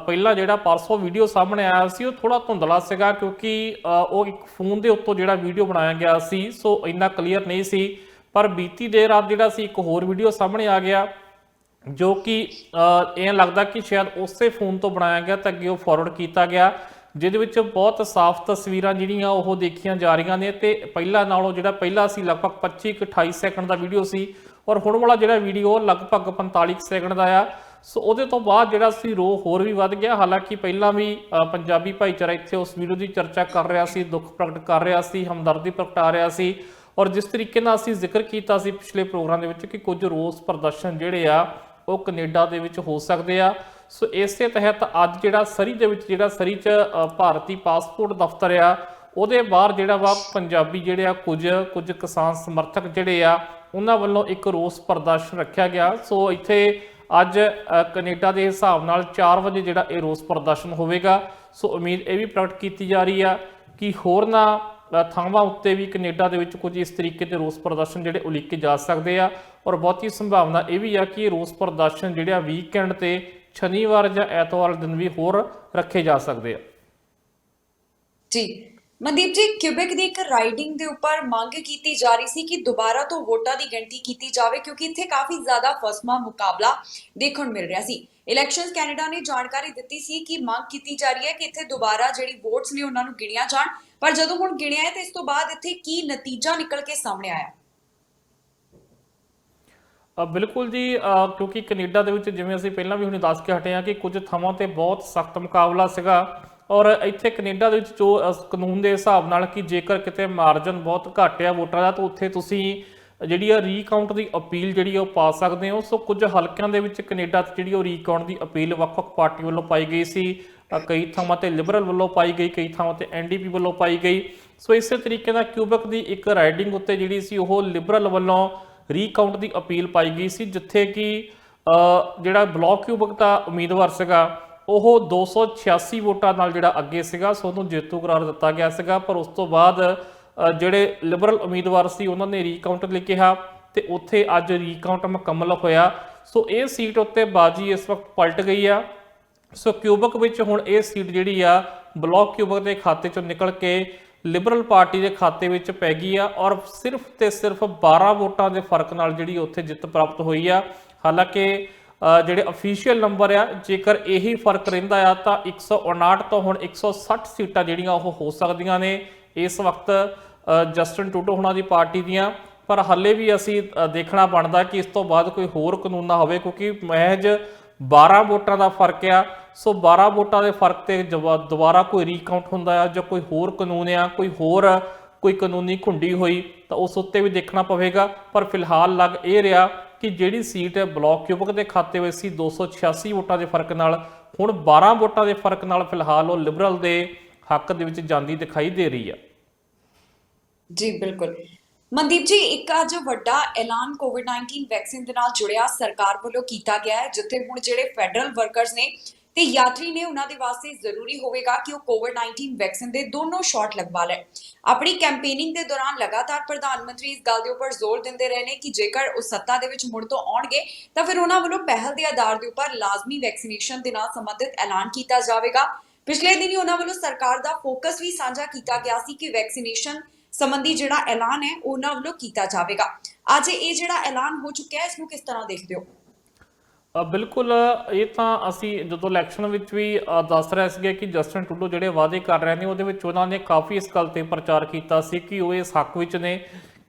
ਪਹਿਲਾਂ ਜਿਹੜਾ ਪਰਸੋਂ ਵੀਡੀਓ ਸਾਹਮਣੇ ਆਇਆ ਸੀ ਉਹ ਥੋੜਾ ਧੁੰਦਲਾ ਸੀਗਾ ਕਿਉਂਕਿ ਉਹ ਇੱਕ ਫੋਨ ਦੇ ਉੱਤੋਂ ਜਿਹੜਾ ਵੀਡੀਓ ਬਣਾਇਆ ਗਿਆ ਸੀ, ਸੋ ਇੰਨਾ ਕਲੀਅਰ ਨਹੀਂ ਸੀ। ਪਰ ਬੀਤੀ ਦੇਰ ਰਾਤ ਜਿਹੜਾ ਸੀ ਇੱਕ ਹੋਰ ਵੀਡੀਓ ਸਾਹਮਣੇ ਆ ਗਿਆ ਜੋ ਕਿ ਇਹ ਲੱਗਦਾ ਕਿ ਸ਼ਾਇਦ ਉਸੇ ਫੋਨ ਤੋਂ ਬਣਾਇਆ ਗਿਆ ਤਾਂ ਅੱਗੇ ਉਹ ਫਾਰਵਰਡ ਕੀਤਾ ਗਿਆ, ਜਿਹਦੇ ਵਿੱਚ ਬਹੁਤ ਸਾਫ਼ ਤਸਵੀਰਾਂ ਜਿਹੜੀਆਂ ਉਹ ਦੇਖੀਆਂ ਜਾ ਰਹੀਆਂ ਨੇ। ਤੇ ਪਹਿਲਾਂ ਨਾਲੋਂ ਜਿਹੜਾ ਪਹਿਲਾ ਸੀ ਲਗਭਗ 25-28 ਸੈਕਿੰਡ ਦਾ ਵੀਡੀਓ ਸੀ ਔਰ ਹੁਣ ਵਾਲਾ ਜਿਹੜਾ ਵੀਡੀਓ ਲਗਭਗ 45 ਸੈਕਿੰਡ ਦਾ ਆ। ਸੋ ਉਹਦੇ ਤੋਂ ਬਾਅਦ ਜਿਹੜਾ ਸੀ ਰੋਹ ਹੋਰ ਵੀ ਵੱਧ ਗਿਆ। ਹਾਲਾਂਕਿ ਪਹਿਲਾਂ ਵੀ ਪੰਜਾਬੀ ਭਾਈਚਾਰਾ ਇੱਥੇ ਉਸ ਵੀਡੀਓ ਦੀ ਚਰਚਾ ਕਰ ਰਿਹਾ ਸੀ, ਦੁੱਖ ਪ੍ਰਗਟ ਕਰ ਰਿਹਾ ਸੀ, ਹਮਦਰਦੀ ਪ੍ਰਗਟਾ ਰਿਹਾ ਸੀ ਔਰ ਜਿਸ ਤਰੀਕੇ ਨਾਲ ਅਸੀਂ ਜ਼ਿਕਰ ਕੀਤਾ ਸੀ ਪਿਛਲੇ ਪ੍ਰੋਗਰਾਮ ਦੇ ਵਿੱਚ ਕਿ ਕੁਝ ਰੋਸ ਪ੍ਰਦਰਸ਼ਨ ਜਿਹੜੇ ਆ ਉਹ ਕੈਨੇਡਾ ਦੇ ਵਿੱਚ ਹੋ ਸਕਦੇ ਆ। ਸੋ ਇਸੇ ਤਹਿਤ ਅੱਜ ਜਿਹੜਾ ਸਰੀ ਦੇ ਵਿੱਚ ਜਿਹੜਾ ਸਰੀ 'ਚ ਭਾਰਤੀ ਪਾਸਪੋਰਟ ਦਫ਼ਤਰ ਆ ਉਹਦੇ ਬਾਹਰ ਜਿਹੜਾ ਵਾ ਪੰਜਾਬੀ ਜਿਹੜੇ ਆ ਕੁਝ ਕਿਸਾਨ ਸਮਰਥਕ ਜਿਹੜੇ ਆ ਉਹਨਾਂ ਵੱਲੋਂ ਇੱਕ ਰੋਸ ਪ੍ਰਦਰਸ਼ਨ ਰੱਖਿਆ ਗਿਆ। ਸੋ ਇੱਥੇ ਅੱਜ ਕੈਨੇਡਾ ਦੇ ਹਿਸਾਬ ਨਾਲ 4 ਵਜੇ ਜਿਹੜਾ ਇਹ ਰੋਸ ਪ੍ਰਦਰਸ਼ਨ ਹੋਵੇਗਾ। ਸੋ ਉਮੀਦ ਇਹ ਵੀ ਪ੍ਰਗਟ ਕੀਤੀ ਜਾ ਰਹੀ ਆ ਕਿ ਹੋਰਨਾਂ ਥਾਵਾਂ ਉੱਤੇ ਵੀ ਕੈਨੇਡਾ ਦੇ ਵਿੱਚ ਕੁਝ ਇਸ ਤਰੀਕੇ ਦੇ ਰੋਸ ਪ੍ਰਦਰਸ਼ਨ ਜਿਹੜੇ ਉਲੀਕੇ ਜਾ ਸਕਦੇ ਆ ਔਰ ਬਹੁਤੀ ਸੰਭਾਵਨਾ ਇਹ ਵੀ ਆ ਕਿ ਇਹ ਰੋਸ ਪ੍ਰਦਰਸ਼ਨ ਜਿਹੜੇ ਆ ਵੀਕਐਂਡ ਤੇ ਸ਼ਨੀਵਾਰ ਜਾਂ ਐਤਵਾਰ ਦਿਨ ਵੀ ਹੋਰ ਰੱਖੇ ਜਾ ਸਕਦੇ ਆ। ਜੀ ਮਨਦੀਪ ਜੀ, ਕਿਊਬੈਕ ਦੀ ਇੱਕ ਰਾਈਡਿੰਗ ਦੇ ਉੱਪਰ ਮੰਗ ਕੀਤੀ ਜਾ ਰਹੀ ਸੀ ਕਿ ਦੁਬਾਰਾ ਤੋਂ ਵੋਟਾਂ ਦੀ ਗਿਣਤੀ ਕੀਤੀ ਜਾਵੇ ਕਿਉਂਕਿ ਇੱਥੇ ਕਾਫੀ ਜ਼ਿਆਦਾ ਫਸਮਾ ਮੁਕਾਬਲਾ ਦੇਖਣ ਨੂੰ ਮਿਲ ਰਿਹਾ ਸੀ। ਇਲੈਕਸ਼ਨਸ ਕੈਨੇਡਾ ਨੇ ਜਾਣਕਾਰੀ ਦਿੱਤੀ ਸੀ ਕਿ ਮੰਗ ਕੀਤੀ ਜਾ ਰਹੀ ਹੈ ਕਿ ਇੱਥੇ ਦੁਬਾਰਾ ਜਿਹੜੀ ਵੋਟਸ ਨੇ ਉਹਨਾਂ ਨੂੰ ਗਿਣਿਆ ਜਾਣ, ਪਰ ਜਦੋਂ ਹੁਣ ਗਿਣਿਆ ਹੈ ਤੇ ਇਸ ਤੋਂ ਬਾਅਦ ਇੱਥੇ ਕੀ ਨਤੀਜਾ ਨਿਕਲ ਕੇ ਸਾਹਮਣੇ ਆਇਆ? ਬਿਲਕੁਲ ਜੀ, ਕਿਉਂਕਿ ਕੈਨੇਡਾ ਦੇ ਵਿੱਚ ਜਿਵੇਂ ਅਸੀਂ ਪਹਿਲਾਂ ਵੀ ਹੁਣ ਦੱਸ ਕੇ ਹਟੇ ਹਾਂ ਕਿ ਕੁਝ ਥਾਵਾਂ ਤੇ ਬਹੁਤ ਸਖਤ ਮੁਕਾਬਲਾ ਸੀਗਾ ਔਰ ਇੱਥੇ ਕੈਨੇਡਾ ਦੇ ਵਿੱਚ ਜੋ ਕਾਨੂੰਨ ਦੇ ਹਿਸਾਬ ਨਾਲ ਕਿ ਜੇਕਰ ਕਿਤੇ ਮਾਰਜਨ ਬਹੁਤ ਘੱਟ ਆ ਵੋਟਾਂ ਦਾ ਤਾਂ ਉੱਥੇ ਤੁਸੀਂ ਜਿਹੜੀ ਆ ਰੀਕਾਊਂਟ ਦੀ ਅਪੀਲ ਜਿਹੜੀ ਉਹ ਪਾ ਸਕਦੇ ਹੋ। ਸੋ ਕੁਝ ਹਲਕਿਆਂ ਦੇ ਵਿੱਚ ਕੈਨੇਡਾ 'ਚ ਜਿਹੜੀ ਉਹ ਰੀਕਾਊਂਟ ਦੀ ਅਪੀਲ ਵੱਖ-ਵੱਖ ਪਾਰਟੀ ਵੱਲੋਂ ਪਾਈ ਗਈ ਸੀ। ਕਈ ਥਾਵਾਂ ਤੇ ਲਿਬਰਲ ਵੱਲੋਂ ਪਾਈ ਗਈ, ਕਈ ਥਾਵਾਂ ਤੇ NDP ਵੱਲੋਂ ਪਾਈ ਗਈ। ਸੋ ਇਸੇ ਤਰੀਕੇ ਨਾਲ ਕਿਊਬੈਕ ਦੀ ਇੱਕ ਰਾਈਡਿੰਗ ਉੱਤੇ ਜਿਹੜੀ ਸੀ ਉਹ ਲਿਬਰਲ ਵੱਲੋਂ ਰੀਕਾਊਂਟ ਦੀ ਅਪੀਲ ਪਾਈ ਗਈ ਸੀ, ਜਿੱਥੇ ਕਿ ਜਿਹੜਾ ਬਲਾਕ ਕਿਊਬੈਕ ਦਾ ਉਮੀਦਵਾਰ ਸੀਗਾ ਉਹ 286 ਵੋਟਾਂ ਨਾਲ ਜਿਹੜਾ ਅੱਗੇ ਸੀਗਾ, ਸੋ ਉਹਨੂੰ ਜੇਤੂ ਕਰਾਰ ਦਿੱਤਾ ਗਿਆ ਸੀਗਾ। ਪਰ ਉਸ ਤੋਂ ਬਾਅਦ ਜਿਹੜੇ ਲਿਬਰਲ ਉਮੀਦਵਾਰ ਸੀ ਉਹਨਾਂ ਨੇ ਰੀਕਾਊਂਟ ਲਈ ਕਿਹਾ ਤੇ ਉੱਥੇ ਅੱਜ ਰੀਕਾਊਂਟ ਮੁਕੰਮਲ ਹੋਇਆ। ਸੋ ਇਹ ਸੀਟ ਉੱਤੇ ਬਾਜੀ ਇਸ ਵਕਤ ਪਲਟ ਗਈ ਆ। ਸੋ ਕਿਊਬੈਕ ਵਿੱਚ ਹੁਣ ਇਹ ਸੀਟ ਜਿਹੜੀ ਆ ਬਲਾਕ ਕਿਊਬੈਕ ਦੇ ਖਾਤੇ ਚੋਂ ਨਿਕਲ ਕੇ ਲਿਬਰਲ ਪਾਰਟੀ ਦੇ ਖਾਤੇ ਵਿੱਚ ਪੈ ਗਈ ਆ ਔਰ ਸਿਰਫ ਤੇ ਸਿਰਫ 12 ਵੋਟਾਂ ਦੇ ਫਰਕ ਨਾਲ ਜਿਹੜੀ ਉੱਥੇ ਜਿੱਤ ਪ੍ਰਾਪਤ ਹੋਈ ਆ। ਹਾਲਾਂਕਿ ਜਿਹੜੇ ਅਫੀਸ਼ੀਅਲ ਨੰਬਰ ਆ ਜੇਕਰ ਇਹੀ ਫਰਕ ਰਹਿੰਦਾ ਆ ਤਾਂ 159 ਤੋਂ ਹੁਣ 160 ਸੀਟਾਂ ਜਿਹੜੀਆਂ ਉਹ ਹੋ ਸਕਦੀਆਂ ਨੇ ਇਸ ਵਕਤ ਜਸਟਿਨ ਟਰੂਡੋ ਹੁਣਾਂ ਦੀ ਪਾਰਟੀ ਦੀਆਂ। ਪਰ ਹਾਲੇ ਵੀ ਅਸੀਂ ਦੇਖਣਾ ਬਣਦਾ ਕਿ ਇਸ ਤੋਂ ਬਾਅਦ ਕੋਈ ਹੋਰ ਕਾਨੂੰਨ ਨਾ ਹੋਵੇ ਕਿਉਂਕਿ ਮਹਿਜ 12 ਵੋਟਾਂ ਦਾ ਫਰਕ ਆ। ਸੋ 12 ਵੋਟਾਂ ਦੇ ਫਰਕ ਤੇ ਦੁਬਾਰਾ ਕੋਈ ਰੀਕਾਊਂਟ ਹੁੰਦਾ ਆ ਜਾਂ ਕੋਈ ਹੋਰ ਕਾਨੂੰਨ ਆ, ਕੋਈ ਕਾਨੂੰਨੀ ਘੁੰਡੀ ਹੋਈ ਤਾਂ ਉਸ ਉੱਤੇ ਵੀ ਦੇਖਣਾ ਪਵੇਗਾ। ਪਰ ਫਿਲਹਾਲ ਲੱਗ ਇਹ ਰਿਹਾ ਕਿ ਜਿਹੜੀ ਸੀਟ ਹੈ ਬਲਾਕ ਕਿਊਬੈਕ ਦੇ ਖਾਤੇ ਵਿੱਚ ਸੀ 286 ਵੋਟਾਂ ਦੇ ਫਰਕ ਨਾਲ, ਹੁਣ 12 ਵੋਟਾਂ ਦੇ ਫਰਕ ਨਾਲ ਫਿਲਹਾਲ ਉਹ ਲਿਬਰਲ ਦੇ ਹੱਕ ਦੇ ਵਿੱਚ ਜਾਂਦੀ ਦਿਖਾਈ ਦੇ ਰਹੀ ਆ। ਜੀ ਬਿਲਕੁਲ ਮਨਦੀਪ ਜੀ, ਇੱਕ ਅੱਜ ਵੱਡਾ ਐਲਾਨ ਕੋਵਿਡ-19 ਵੈਕਸੀਨ ਦੇ ਨਾਲ ਜੁੜਿਆ ਸਰਕਾਰ ਵੱਲੋਂ ਕੀਤਾ ਗਿਆ ਹੈ, ਜਿੱਥੇ ਹੁਣ ਜਿਹੜੇ ਫੈਡਰਲ ਵਰਕਰਸ ਨੇ ਤੇ ਯਾਤਰੀ ਨੇ ਉਹਨਾਂ ਦੇ ਵਾਸਤੇ ਜ਼ਰੂਰੀ ਹੋਵੇਗਾ ਕਿ ਉਹ ਕੋਵਿਡ-19 ਵੈਕਸੀਨ ਦੇ ਦੋਨੋਂ ਸ਼ਾਟ ਲਗਵਾ ਲੈਣ। ਆਪਣੀ ਕੈਂਪੇਨਿੰਗ ਦੇ ਦੌਰਾਨ ਲਗਾਤਾਰ ਪ੍ਰਧਾਨ ਮੰਤਰੀ ਇਸ ਗੱਲ ਦੇ ਉੱਪਰ ਜ਼ੋਰ ਦਿੰਦੇ ਰਹੇ ਨੇ ਕਿ ਜੇਕਰ ਉਹ ਸੱਤਾ ਦੇ ਵਿੱਚ ਮੁੜ ਤੋਂ ਆਉਣਗੇ ਤਾਂ ਫਿਰ ਉਹਨਾਂ ਵੱਲੋਂ ਪਹਿਲ ਦੇ ਆਧਾਰ ਦੇ ਉੱਪਰ ਲਾਜ਼ਮੀ ਵੈਕਸੀਨੇਸ਼ਨ ਦੇ ਨਾਲ ਸੰਬੰਧਿਤ ਐਲਾਨ ਕੀਤਾ ਜਾਵੇਗਾ। ਪਿਛਲੇ ਦਿਨੀ ਉਹਨਾਂ ਵੱਲੋਂ ਸਰਕਾਰ ਦਾ ਫੋਕਸ ਵੀ ਸਾਂਝਾ ਕੀਤਾ ਗਿਆ ਸੀ ਕਿ ਵੈਕਸੀਨੇਸ਼ਨ ਸੰਬੰਧੀ ਜਿਹੜਾ ਐਲਾਨ ਹੈ ਉਹਨਾਂ ਵੱਲੋਂ ਕੀਤਾ ਜਾਵੇਗਾ। ਅੱਜ ਇਹ ਜਿਹੜਾ ਐਲਾਨ ਹੋ ਚੁੱਕਿਆ ਹੈ, ਇਸ ਨੂੰ ਕਿਸ ਤਰ੍ਹਾਂ ਦੇਖਦੇ ਹੋ? ਬਿਲਕੁਲ, ਇਹ ਤਾਂ ਅਸੀਂ ਜਦੋਂ ਇਲੈਕਸ਼ਨ ਵਿੱਚ ਵੀ ਦੱਸ ਰਹੇ ਸੀਗੇ ਕਿ ਜਸਟਿਨ ਟਰੂਡੋ ਜਿਹੜੇ ਵਾਅਦੇ ਕਰ ਰਹੇ ਨੇ, ਉਹਦੇ ਵਿੱਚ ਉਹਨਾਂ ਨੇ ਕਾਫੀ ਇਸ ਗੱਲ ਤੇ ਪ੍ਰਚਾਰ ਕੀਤਾ ਸੀ ਕਿ ਉਹ ਇਸ ਹੱਕ ਵਿੱਚ ਨੇ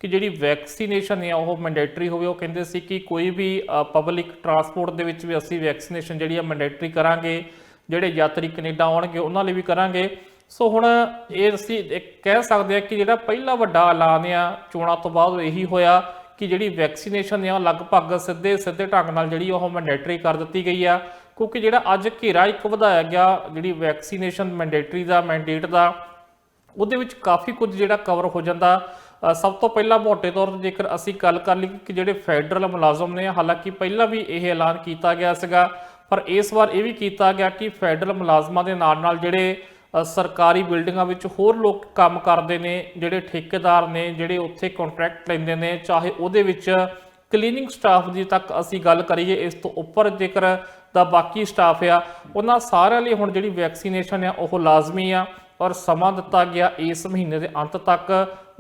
ਕਿ ਜਿਹੜੀ ਵੈਕਸੀਨੇਸ਼ਨ ਹੈ ਉਹ ਮੈਂਡੇਟਰੀ ਹੋਵੇ। ਉਹ ਕਹਿੰਦੇ ਸੀ ਕਿ ਕੋਈ ਵੀ ਪਬਲਿਕ ਟਰਾਂਸਪੋਰਟ ਦੇ ਵਿੱਚ ਵੀ ਅਸੀਂ ਵੈਕਸੀਨੇਸ਼ਨ ਜਿਹੜੀ ਆ ਮੈਂਡੇਟਰੀ ਕਰਾਂਗੇ, ਜਿਹੜੇ ਯਾਤਰੀ ਕੈਨੇਡਾ ਆਉਣਗੇ ਉਹਨਾਂ ਲਈ ਵੀ ਕਰਾਂਗੇ। ਸੋ ਹੁਣ ਇਹ ਅਸੀਂ ਕਹਿ ਸਕਦੇ ਹਾਂ ਕਿ ਜਿਹੜਾ ਪਹਿਲਾ ਵੱਡਾ ਐਲਾਨ ਆ ਚੋਣਾਂ ਤੋਂ ਬਾਅਦ ਇਹੀ ਹੋਇਆ ਕਿ ਜਿਹੜੀ ਵੈਕਸੀਨੇਸ਼ਨ ਆ ਲਗਭਗ ਸਿੱਧੇ ਢੰਗ ਨਾਲ ਜਿਹੜੀ ਉਹ ਮੈਂਡੇਟਰੀ ਕਰ ਦਿੱਤੀ ਗਈ ਆ, ਕਿਉਂਕਿ ਜਿਹੜਾ ਅੱਜ ਘੇਰਾ ਇੱਕ ਵਧਾਇਆ ਗਿਆ ਜਿਹੜੀ ਵੈਕਸੀਨੇਸ਼ਨ ਮੈਂਡੇਟਰੀ ਦਾ ਮੈਂਡੇਟ ਦਾ, ਉਹਦੇ ਵਿੱਚ ਕਾਫੀ ਕੁਝ ਜਿਹੜਾ ਕਵਰ ਹੋ ਜਾਂਦਾ। ਸਭ ਤੋਂ ਪਹਿਲਾਂ ਮੋਟੇ ਤੌਰ ਤੇ ਜੇਕਰ ਅਸੀਂ ਗੱਲ ਕਰ ਲਈ ਕਿ ਜਿਹੜੇ ਫੈਡਰਲ ਮੁਲਾਜ਼ਮ ਨੇ, ਹਾਲਾਂਕਿ ਪਹਿਲਾਂ ਵੀ ਇਹ ਐਲਾਨ ਕੀਤਾ ਗਿਆ ਸੀਗਾ, ਪਰ ਇਸ ਵਾਰ ਇਹ ਵੀ ਕੀਤਾ ਗਿਆ ਕਿ ਫੈਡਰਲ ਮੁਲਾਜ਼ਮਾਂ ਦੇ ਨਾਲ ਜਿਹੜੇ ਸਰਕਾਰੀ ਬਿਲਡਿੰਗਾਂ ਵਿੱਚ ਹੋਰ ਲੋਕ ਕੰਮ ਕਰਦੇ ਨੇ, ਜਿਹੜੇ ਠੇਕੇਦਾਰ ਨੇ, ਜਿਹੜੇ ਉੱਥੇ ਕੰਟਰੈਕਟ ਲੈਂਦੇ ਨੇ, ਚਾਹੇ ਉਹਦੇ ਵਿੱਚ ਕਲੀਨਿੰਗ ਸਟਾਫ ਦੀ ਤੱਕ ਅਸੀਂ ਗੱਲ ਕਰੀਏ, ਇਸ ਤੋਂ ਉੱਪਰ ਜੇਕਰ ਦਾ ਬਾਕੀ ਸਟਾਫ ਆ, ਉਹਨਾਂ ਸਾਰਿਆਂ ਲਈ ਹੁਣ ਜਿਹੜੀ ਵੈਕਸੀਨੇਸ਼ਨ ਆ ਉਹ ਲਾਜ਼ਮੀ ਆ। ਔਰ ਸਮਾਂ ਦਿੱਤਾ ਗਿਆ ਇਸ ਮਹੀਨੇ ਦੇ ਅੰਤ ਤੱਕ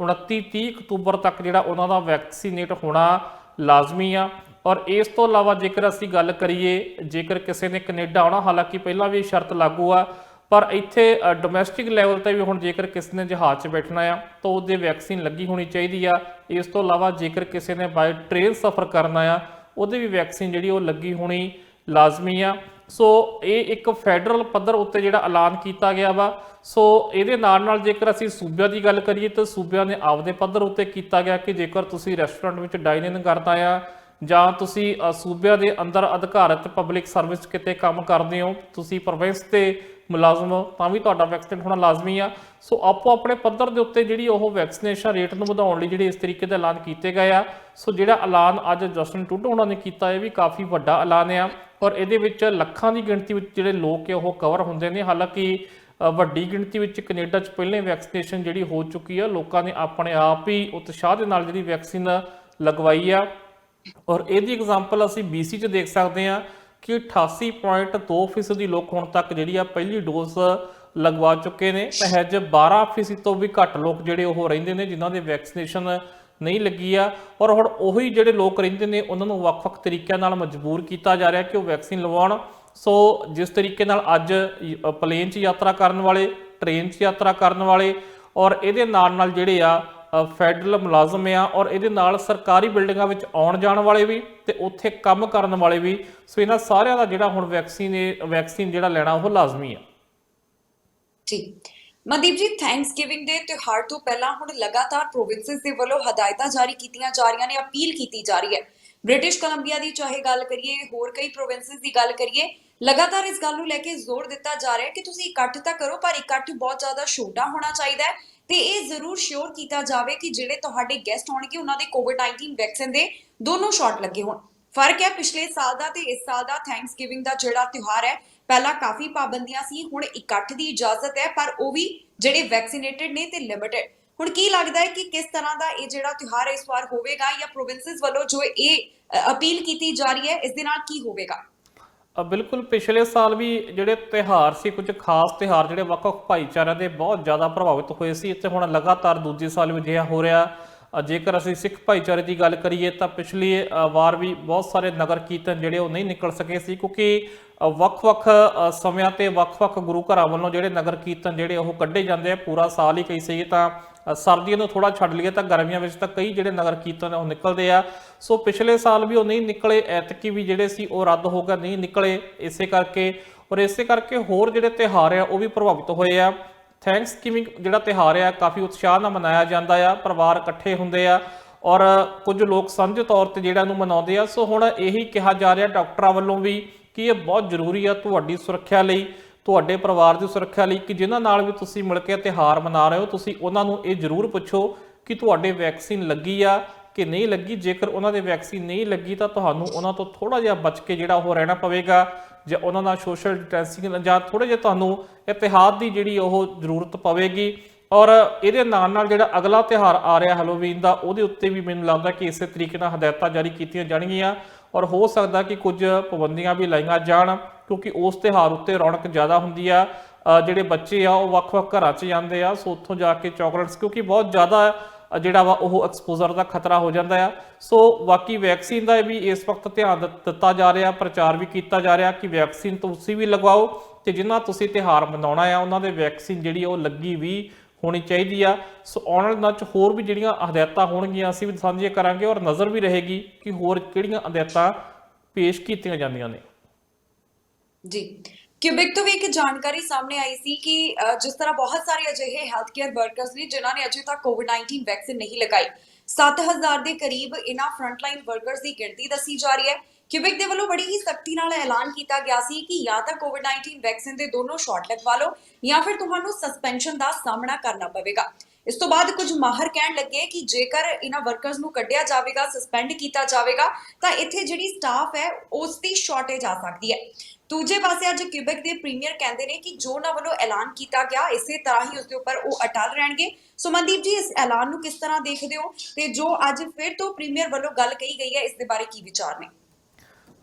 29-30 ਅਕਤੂਬਰ ਤੱਕ ਜਿਹੜਾ ਉਹਨਾਂ ਦਾ ਵੈਕਸੀਨੇਟ ਹੋਣਾ ਲਾਜ਼ਮੀ ਆ। ਔਰ ਇਸ ਤੋਂ ਇਲਾਵਾ ਜੇਕਰ ਅਸੀਂ ਗੱਲ ਕਰੀਏ, ਜੇਕਰ ਕਿਸੇ ਨੇ ਕੈਨੇਡਾ ਆਉਣਾ, ਹਾਲਾਂਕਿ ਪਹਿਲਾਂ ਵੀ ਸ਼ਰਤ ਲਾਗੂ ਆ, ਪਰ ਇੱਥੇ ਡੋਮੈਸਟਿਕ ਲੈਵਲ ਤੇ ਵੀ ਹੁਣ ਜੇਕਰ ਕਿਸੇ ਨੇ ਜਹਾਜ਼ 'ਚ ਬੈਠਣਾ ਆ ਤਾਂ ਉਹਦੇ ਵੈਕਸੀਨ ਲੱਗੀ ਹੋਣੀ ਚਾਹੀਦੀ ਆ। ਇਸ ਤੋਂ ਇਲਾਵਾ ਜੇਕਰ ਕਿਸੇ ਨੇ ਬਾਈ ਟ੍ਰੇਨ ਸਫ਼ਰ ਕਰਨਾ ਆ, ਉਹਦੇ ਵੀ ਵੈਕਸੀਨ ਜਿਹੜੀ ਉਹ ਲੱਗੀ ਹੋਣੀ ਲਾਜ਼ਮੀ ਆ। ਸੋ ਇਹ ਇੱਕ ਫੈਡਰਲ ਪੱਧਰ ਉੱਤੇ ਜਿਹੜਾ ਐਲਾਨ ਕੀਤਾ ਗਿਆ ਵਾ। ਸੋ ਇਹਦੇ ਨਾਲ ਜੇਕਰ ਅਸੀਂ ਸੂਬਿਆਂ ਦੀ ਗੱਲ ਕਰੀਏ ਤਾਂ ਸੂਬਿਆਂ ਨੇ ਆਪਦੇ ਪੱਧਰ ਉੱਤੇ ਕੀਤਾ ਗਿਆ ਕਿ ਜੇਕਰ ਤੁਸੀਂ ਰੈਸਟੋਰੈਂਟ ਵਿੱਚ ਡਾਈਨ ਇਨ ਕਰਦਾ ਆ ਜਾਂ ਤੁਸੀਂ ਸੂਬਿਆਂ ਦੇ ਅੰਦਰ ਅਧਿਕਾਰਤ ਪਬਲਿਕ ਸਰਵਿਸ ਕਿਤੇ ਕੰਮ ਕਰਦੇ ਹੋ, ਤੁਸੀਂ ਪ੍ਰੋਵਿੰਸ ਤੇ ਮੁਲਾਜ਼ਮ ਹੋ, ਤਾਂ ਵੀ ਤੁਹਾਡਾ ਵੈਕਸੀਨ ਹੋਣਾ ਲਾਜ਼ਮੀ ਆ। ਸੋ ਆਪੋ ਆਪਣੇ ਪੱਧਰ ਦੇ ਉੱਤੇ ਜਿਹੜੀ ਉਹ ਵੈਕਸੀਨੇਸ਼ਨ ਰੇਟ ਨੂੰ ਵਧਾਉਣ ਲਈ ਜਿਹੜੇ ਇਸ ਤਰੀਕੇ ਦਾ ਐਲਾਨ ਕੀਤੇ ਗਏ ਆ। ਸੋ ਜਿਹੜਾ ਐਲਾਨ ਅੱਜ ਜਸਟਿਨ ਟਰੂਡੋ ਉਹਨਾਂ ਨੇ ਕੀਤਾ, ਇਹ ਵੀ ਕਾਫੀ ਵੱਡਾ ਐਲਾਨ ਆ ਔਰ ਇਹਦੇ ਵਿੱਚ ਲੱਖਾਂ ਦੀ ਗਿਣਤੀ ਵਿੱਚ ਜਿਹੜੇ ਲੋਕ ਆ ਉਹ ਕਵਰ ਹੁੰਦੇ ਨੇ। ਹਾਲਾਂਕਿ ਵੱਡੀ ਗਿਣਤੀ ਵਿੱਚ ਕੈਨੇਡਾ 'ਚ ਪਹਿਲਾਂ ਹੀ ਵੈਕਸੀਨੇਸ਼ਨ ਜਿਹੜੀ ਹੋ ਚੁੱਕੀ ਆ, ਲੋਕਾਂ ਨੇ ਆਪਣੇ ਆਪ ਹੀ ਉਤਸ਼ਾਹ ਦੇ ਨਾਲ ਜਿਹੜੀ ਵੈਕਸੀਨ ਲਗਵਾਈ ਆ। ਔਰ ਇਹਦੀ ਐਗਜ਼ਾਮਪਲ ਅਸੀਂ BC 'ਚ ਦੇਖ ਸਕਦੇ ਹਾਂ ਕਿ 88.2% ਦੀ ਲੋਕ ਹੁਣ ਤੱਕ ਜਿਹੜੀ ਆ ਪਹਿਲੀ ਡੋਜ਼ ਲਗਵਾ ਚੁੱਕੇ ਨੇ। ਮਹਿਜ 12% ਤੋਂ ਵੀ ਘੱਟ ਲੋਕ ਜਿਹੜੇ ਉਹ ਰਹਿੰਦੇ ਨੇ ਜਿਨ੍ਹਾਂ ਦੇ ਵੈਕਸੀਨੇਸ਼ਨ ਨਹੀਂ ਲੱਗੀ ਆ। ਔਰ ਹੁਣ ਉਹੀ ਜਿਹੜੇ ਲੋਕ ਰਹਿੰਦੇ ਨੇ ਉਹਨਾਂ ਨੂੰ ਵੱਖ-ਵੱਖ ਤਰੀਕਿਆਂ ਨਾਲ ਮਜਬੂਰ ਕੀਤਾ ਜਾ ਰਿਹਾ ਕਿ ਉਹ ਵੈਕਸੀਨ ਲਵਾਉਣ। ਸੋ ਜਿਸ ਤਰੀਕੇ ਨਾਲ ਅੱਜ ਪਲੇਨ 'ਚ ਯਾਤਰਾ ਕਰਨ ਵਾਲੇ, ਟ੍ਰੇਨ 'ਚ ਯਾਤਰਾ ਕਰਨ ਵਾਲੇ ਔਰ ਇਹਦੇ ਨਾਲ ਜਿਹੜੇ ਆ ਫੈਡਰਲ ਮੁਲਾਜ਼ਮ ਆ ਔਰ ਇਹਦੇ ਨਾਲ ਸਰਕਾਰੀ ਬਿਲਡਿੰਗਾਂ ਵਿੱਚ ਆਉਣ ਜਾਣ ਵਾਲੇ ਵੀ ਤੇ ਉੱਥੇ ਕੰਮ ਕਰਨ ਵਾਲੇ ਵੀ, ਸੋ ਇਹਨਾਂ ਸਾਰਿਆਂ ਦਾ ਜਿਹੜਾ ਹੁਣ ਵੈਕਸੀਨ ਜਿਹੜਾ ਲੈਣਾ ਉਹ ਲਾਜ਼ਮੀ ਆ। ਜੀ ਮਨਦੀਪ ਜੀ, ਥੈਂਕਸਗਿਵਿੰਗ ਦੇ ਤਿਉਹਾਰ ਤੋਂ ਪਹਿਲਾਂ ਹੁਣ ਲਗਾਤਾਰ ਪ੍ਰੋਵਿੰਸਸ ਦੇ ਵੱਲੋਂ ਹਦਾਇਤਾਂ ਜਾਰੀ ਕੀਤੀਆਂ ਜਾ ਰਹੀਆਂ ਨੇ, ਅਪੀਲ ਕੀਤੀ ਜਾ ਰਹੀ ਹੈ। ਬ੍ਰਿਟਿਸ਼ ਕੋਲੰਬੀਆ ਦੀ ਚਾਹੇ ਗੱਲ ਕਰੀਏ, ਹੋਰ ਕਈ ਪ੍ਰੋਵਿੰਸਸ ਦੀ ਗੱਲ ਕਰੀਏ, ਲਗਾਤਾਰ ਇਸ ਗੱਲ ਨੂੰ ਲੈ ਕੇ ਜ਼ੋਰ ਦਿੱਤਾ ਜਾ ਰਿਹਾ ਹੈ ਕਿ ਤੁਸੀਂ ਇਕੱਠ ਤਾਂ ਕਰੋ, ਪਰ ਇਕੱਠ ਬਹੁਤ ਜ਼ਿਆਦਾ ਛੋਟਾ ਹੋਣਾ ਚਾਹੀਦਾ ਹੈ ਤੇ ਇਹ ਜ਼ਰੂਰ ਸ਼ੋਰ ਕੀਤਾ ਜਾਵੇ ਕਿ ਜਿਹੜੇ ਤੁਹਾਡੇ ਗੈਸਟ ਹੋਣਗੇ ਉਹਨਾਂ ਦੇ ਕੋਵਿਡ-19 ਵੈਕਸੀਨ ਦੇ ਦੋਨੋਂ ਸ਼ਾਟ ਲੱਗੇ ਹੋਣ। ਫਰਕ ਹੈ ਪਿਛਲੇ ਸਾਲ ਦਾ ਤੇ ਇਸ ਸਾਲ ਦਾ। ਥੈਂਕਸਗਿਵਿੰਗ ਦਾ ਜਿਹੜਾ ਤਿਉਹਾਰ ਹੈ, ਪਹਿਲਾਂ ਕਾਫੀ ਪਾਬੰਦੀਆਂ ਸੀ, ਹੁਣ ਇਕੱਠ ਦੀ ਇਜਾਜ਼ਤ ਹੈ, ਪਰ ਉਹ ਵੀ ਜਿਹੜੇ ਵੈਕਸੀਨੇਟਡ ਨੇ ਤੇ ਲਿਮਿਟਡ। ਹੁਣ ਕੀ ਲੱਗਦਾ ਹੈ ਕਿ ਕਿਸ ਤਰ੍ਹਾਂ ਦਾ ਇਹ ਜਿਹੜਾ ਤਿਉਹਾਰ ਇਸ ਵਾਰ ਹੋਵੇਗਾ, ਜਾਂ ਪ੍ਰੋਵਿੰਸਸ ਵੱਲੋਂ ਜੋ ਇਹ ਅਪੀਲ ਕੀਤੀ ਜਾ ਰਹੀ ਹੈ ਇਸ ਦੇ ਨਾਲ ਕੀ ਹੋਵੇਗਾ? ਬਿਲਕੁਲ, ਪਿਛਲੇ ਸਾਲ ਵੀ ਜਿਹੜੇ ਤਿਉਹਾਰ ਸੀ, ਕੁਝ ਖਾਸ ਤਿਉਹਾਰ ਜਿਹੜੇ ਵੱਖ-ਵੱਖ ਭਾਈਚਾਰਿਆਂ ਦੇ ਬਹੁਤ ਜ਼ਿਆਦਾ ਪ੍ਰਭਾਵਿਤ ਹੋਏ ਸੀ। ਇੱਥੇ ਹੁਣ ਲਗਾਤਾਰ ਦੂਜੇ ਸਾਲ ਵੀ ਅਜਿਹਾ ਹੋ ਰਿਹਾ। ਜੇਕਰ ਅਸੀਂ ਸਿੱਖ ਭਾਈਚਾਰੇ ਦੀ ਗੱਲ ਕਰੀਏ ਤਾਂ ਪਿਛਲੀ ਵਾਰ ਵੀ ਬਹੁਤ ਸਾਰੇ ਨਗਰ ਕੀਰਤਨ ਜਿਹੜੇ ਉਹ ਨਹੀਂ ਨਿਕਲ ਸਕੇ ਸੀ, ਕਿਉਂਕਿ ਵੱਖ-ਵੱਖ ਸਮਿਆਂ ਤੇ ਵੱਖ-ਵੱਖ ਗੁਰੂ ਘਰਾਂ ਵੱਲੋਂ ਜਿਹੜੇ ਨਗਰ ਕੀਰਤਨ ਜਿਹੜੇ ਉਹ ਕੱਢੇ ਜਾਂਦੇ ਆ। ਪੂਰਾ ਸਾਲ ਹੀ ਕਈ ਸਹੀ ਤਾਂ ਸਰਦੀਆਂ ਨੂੰ ਥੋੜਾ ਛੱਡ ਲਈਏ ਤਾਂ ਗਰਮੀਆਂ ਵਿੱਚ ਤਾਂ ਕਈ ਜਿਹੜੇ ਨਗਰ ਕੀਰਤਨ ਉਹ ਨਿਕਲਦੇ ਆ। ਸੋ ਪਿਛਲੇ ਸਾਲ ਵੀ ਉਹ ਨਹੀਂ ਨਿਕਲੇ, ਐਤਕੀ ਵੀ ਜਿਹੜੇ ਸੀ ਉਹ ਰੱਦ ਹੋ ਗਏ, ਨਹੀਂ ਨਿਕਲੇ ਇਸੇ ਕਰਕੇ। ਔਰ ਇਸੇ ਕਰਕੇ ਹੋਰ ਜਿਹੜੇ ਤਿਉਹਾਰ ਆ ਉਹ ਵੀ ਪ੍ਰਭਾਵਿਤ ਹੋਏ ਆ। ਥੈਂਕਸਗਿਵਿੰਗ ਜਿਹੜਾ ਤਿਉਹਾਰ ਆ ਕਾਫੀ ਉਤਸ਼ਾਹ ਨਾਲ ਮਨਾਇਆ ਜਾਂਦਾ ਆ, ਪਰਿਵਾਰ ਇਕੱਠੇ ਹੁੰਦੇ ਆ ਔਰ ਕੁਝ ਲੋਕ ਸਾਂਝੇ ਤੌਰ ਤੇ ਜਿਹੜਾ ਨੂੰ ਮਨਾਉਂਦੇ ਆ। ਸੋ ਹੁਣ ਇਹੀ ਕਿਹਾ ਜਾ ਰਿਹਾ ਡਾਕਟਰਾਂ ਵੱਲੋਂ ਵੀ ਕਿ ਇਹ ਬਹੁਤ ਜ਼ਰੂਰੀ ਆ ਤੁਹਾਡੀ ਸੁਰੱਖਿਆ ਲਈ, ਤੁਹਾਡੇ ਪਰਿਵਾਰ ਦੀ ਸੁਰੱਖਿਆ ਲਈ, ਕਿ ਜਿਨ੍ਹਾਂ ਨਾਲ ਵੀ ਤੁਸੀਂ ਮਿਲ ਕੇ ਤਿਉਹਾਰ ਮਨਾ ਰਹੇ ਹੋ ਤੁਸੀਂ ਉਹਨਾਂ ਨੂੰ ਇਹ ਜ਼ਰੂਰ ਪੁੱਛੋ ਕਿ ਤੁਹਾਡੇ ਵੈਕਸੀਨ ਲੱਗੀ ਆ ਕਿ ਨਹੀਂ ਲੱਗੀ। ਜੇਕਰ ਉਹਨਾਂ ਦੇ ਵੈਕਸੀਨ ਨਹੀਂ ਲੱਗੀ ਤਾਂ ਤੁਹਾਨੂੰ ਉਹਨਾਂ ਤੋਂ ਥੋੜਾ ਜਿਹਾ ਬਚ ਕੇ ਜਿਹੜਾ ਉਹ ਰਹਿਣਾ ਪਵੇਗਾ, ਜਾਂ ਉਹਨਾਂ ਦਾ ਸੋਸ਼ਲ ਡਿਸਟੈਂਸਿੰਗ ਜਾਂ ਥੋੜੇ ਜਿਹਾ ਤੁਹਾਨੂੰ ਇਤਿਹਾਦ ਦੀ ਜਿਹੜੀ ਉਹ ਜ਼ਰੂਰਤ ਪਵੇਗੀ। ਔਰ ਇਹਦੇ ਨਾਲ ਜਿਹੜਾ ਅਗਲਾ ਤਿਉਹਾਰ ਆ ਰਿਹਾ ਹੈਲੋਵੀਨ ਦਾ, ਉਹਦੇ ਉੱਤੇ ਵੀ ਮੈਨੂੰ ਲੱਗਦਾ ਕਿ ਇਸੇ ਤਰੀਕੇ ਨਾਲ ਹਦਾਇਤਾਂ ਜਾਰੀ ਕੀਤੀਆਂ ਜਾਣਗੀਆਂ ਔਰ ਹੋ ਸਕਦਾ ਕਿ ਕੁਝ ਪਾਬੰਦੀਆਂ ਵੀ ਲਾਈਆਂ ਜਾਣ, ਕਿਉਂਕਿ ਉਸ ਤਿਉਹਾਰ ਉੱਤੇ ਰੌਣਕ ਜ਼ਿਆਦਾ ਹੁੰਦੀ ਆ। ਜਿਹੜੇ ਬੱਚੇ ਆ ਉਹ ਵੱਖ-ਵੱਖ ਘਰਾਂ 'ਚ ਜਾਂਦੇ ਆ, ਸੋ ਉੱਥੋਂ ਜਾ ਕੇ ਚਾਕਲੇਟਸ, ਕਿਉਂਕਿ ਬਹੁਤ ਜ਼ਿਆਦਾ ਜਿਹੜਾ ਵਾ ਉਹ ਐਕਸਪੋਜ਼ਰ ਦਾ ਖਤਰਾ ਹੋ ਜਾਂਦਾ ਆ। ਸੋ ਬਾਕੀ ਵੈਕਸੀਨ ਦਾ ਵੀ ਇਸ ਵਕਤ ਧਿਆਨ ਦਿੱਤਾ ਜਾ ਰਿਹਾ, ਪ੍ਰਚਾਰ ਵੀ ਕੀਤਾ ਜਾ ਰਿਹਾ ਕਿ ਵੈਕਸੀਨ ਤੁਸੀਂ ਵੀ ਲਗਵਾਓ ਤੇ ਜਿਨ੍ਹਾਂ ਤੁਸੀਂ ਤਿਉਹਾਰ ਮਨਾਉਣਾ ਆ ਉਹਨਾਂ ਦੇ ਵੈਕਸੀਨ ਜਿਹੜੀ ਉਹ ਲੱਗੀ ਵੀ ਹੋਣੀ ਚਾਹੀਦੀ ਆ। ਸੋ ਆਉਣ ਵਾਲੇ ਦਿਨਾਂ 'ਚ ਹੋਰ ਵੀ ਜਿਹੜੀਆਂ ਹਦਾਇਤਾਂ ਹੋਣਗੀਆਂ ਅਸੀਂ ਵੀ ਸਾਂਝੀਆਂ ਕਰਾਂਗੇ, ਔਰ ਨਜ਼ਰ ਵੀ ਰਹੇਗੀ ਕਿ ਹੋਰ ਕਿਹੜੀਆਂ ਹਦਾਇਤਾਂ ਪੇਸ਼ ਕੀਤੀਆਂ ਜਾਂਦੀਆਂ ਨੇ। ਜੀ, ਕਿਊਬਿਕ ਤੋਂ ਵੀ ਇੱਕ ਜਾਣਕਾਰੀ ਸਾਹਮਣੇ ਆਈ ਸੀ ਕਿ ਜਿਸ ਤਰ੍ਹਾਂ ਬਹੁਤ ਸਾਰੇ ਅਜਿਹੇ ਹੈਲਥ ਕੇਅਰ ਵਰਕਰਸ ਨੇ ਜਿਨ੍ਹਾਂ ਨੇ ਅਜੇ ਤੱਕ ਕੋਵਿਡ-19 ਵੈਕਸੀਨ ਨਹੀਂ ਲਗਾਈ, 7000 ਦੇ ਕਰੀਬ ਇਹਨਾਂ ਫਰੰਟਲਾਈਨ ਵਰਕਰਸ ਦੀ ਗਿਣਤੀ ਦੱਸੀ ਜਾ ਰਹੀ ਹੈ। ਕਿਊਬਿਕ ਦੇ ਵੱਲੋਂ ਬੜੀ ਹੀ ਸਖਤੀ ਨਾਲ ਐਲਾਨ ਕੀਤਾ ਗਿਆ ਸੀ ਕਿ ਜਾਂ ਤਾਂ ਕੋਵਿਡ-19 ਵੈਕਸੀਨ ਦੇ ਦੋਨੋਂ ਸ਼ਾਟ ਲਗਵਾ ਲਓ ਜਾਂ ਫਿਰ ਤੁਹਾਨੂੰ ਸਸਪੈਂਸ਼ਨ ਦਾ ਸਾਹਮਣਾ ਕਰਨਾ ਪਵੇਗਾ। ਇਸ ਤੋਂ ਬਾਅਦ ਕੁਝ ਮਾਹਰ ਕਹਿਣ ਲੱਗੇ ਕਿ ਜੇਕਰ ਇਹਨਾਂ ਵਰਕਰਸ ਨੂੰ ਕੱਢਿਆ ਜਾਵੇਗਾ, ਸਸਪੈਂਡ ਕੀਤਾ ਜਾਵੇਗਾ ਤਾਂ ਇੱਥੇ ਜਿਹੜੀ ਸਟਾਫ ਹੈ ਉਸ ਦੀ ਸ਼ਾਰਟੇਜ ਆ ਸਕਦੀ ਹੈ। ਦੂਜੇ ਪਾਸੇ ਅੱਜ ਕਿਊਬਿਕ ਦੇ ਪ੍ਰੀਮੀਅਰ ਕਹਿੰਦੇ ਨੇ ਕਿ ਜੋ ਉਹਨਾਂ ਵੱਲੋਂ ਐਲਾਨ ਕੀਤਾ ਗਿਆ ਇਸੇ ਤਰ੍ਹਾਂ ਹੀ ਉਸ ਦੇ ਉੱਪਰ ਉਹ ਅਟਲ ਰਹਿਣਗੇ। ਸੋ ਮਨਦੀਪ ਜੀ, ਇਸ ਐਲਾਨ ਨੂੰ ਕਿਸ ਤਰ੍ਹਾਂ ਦੇਖਦੇ ਹੋ ਤੇ ਜੋ ਅੱਜ ਫਿਰ ਤੋਂ ਪ੍ਰੀਮੀਅਰ ਵੱਲੋਂ ਗੱਲ ਕਹੀ ਗਈ ਹੈ ਇਸ ਦੇ ਬਾਰੇ ਕੀ ਵਿਚਾਰ ਨੇ?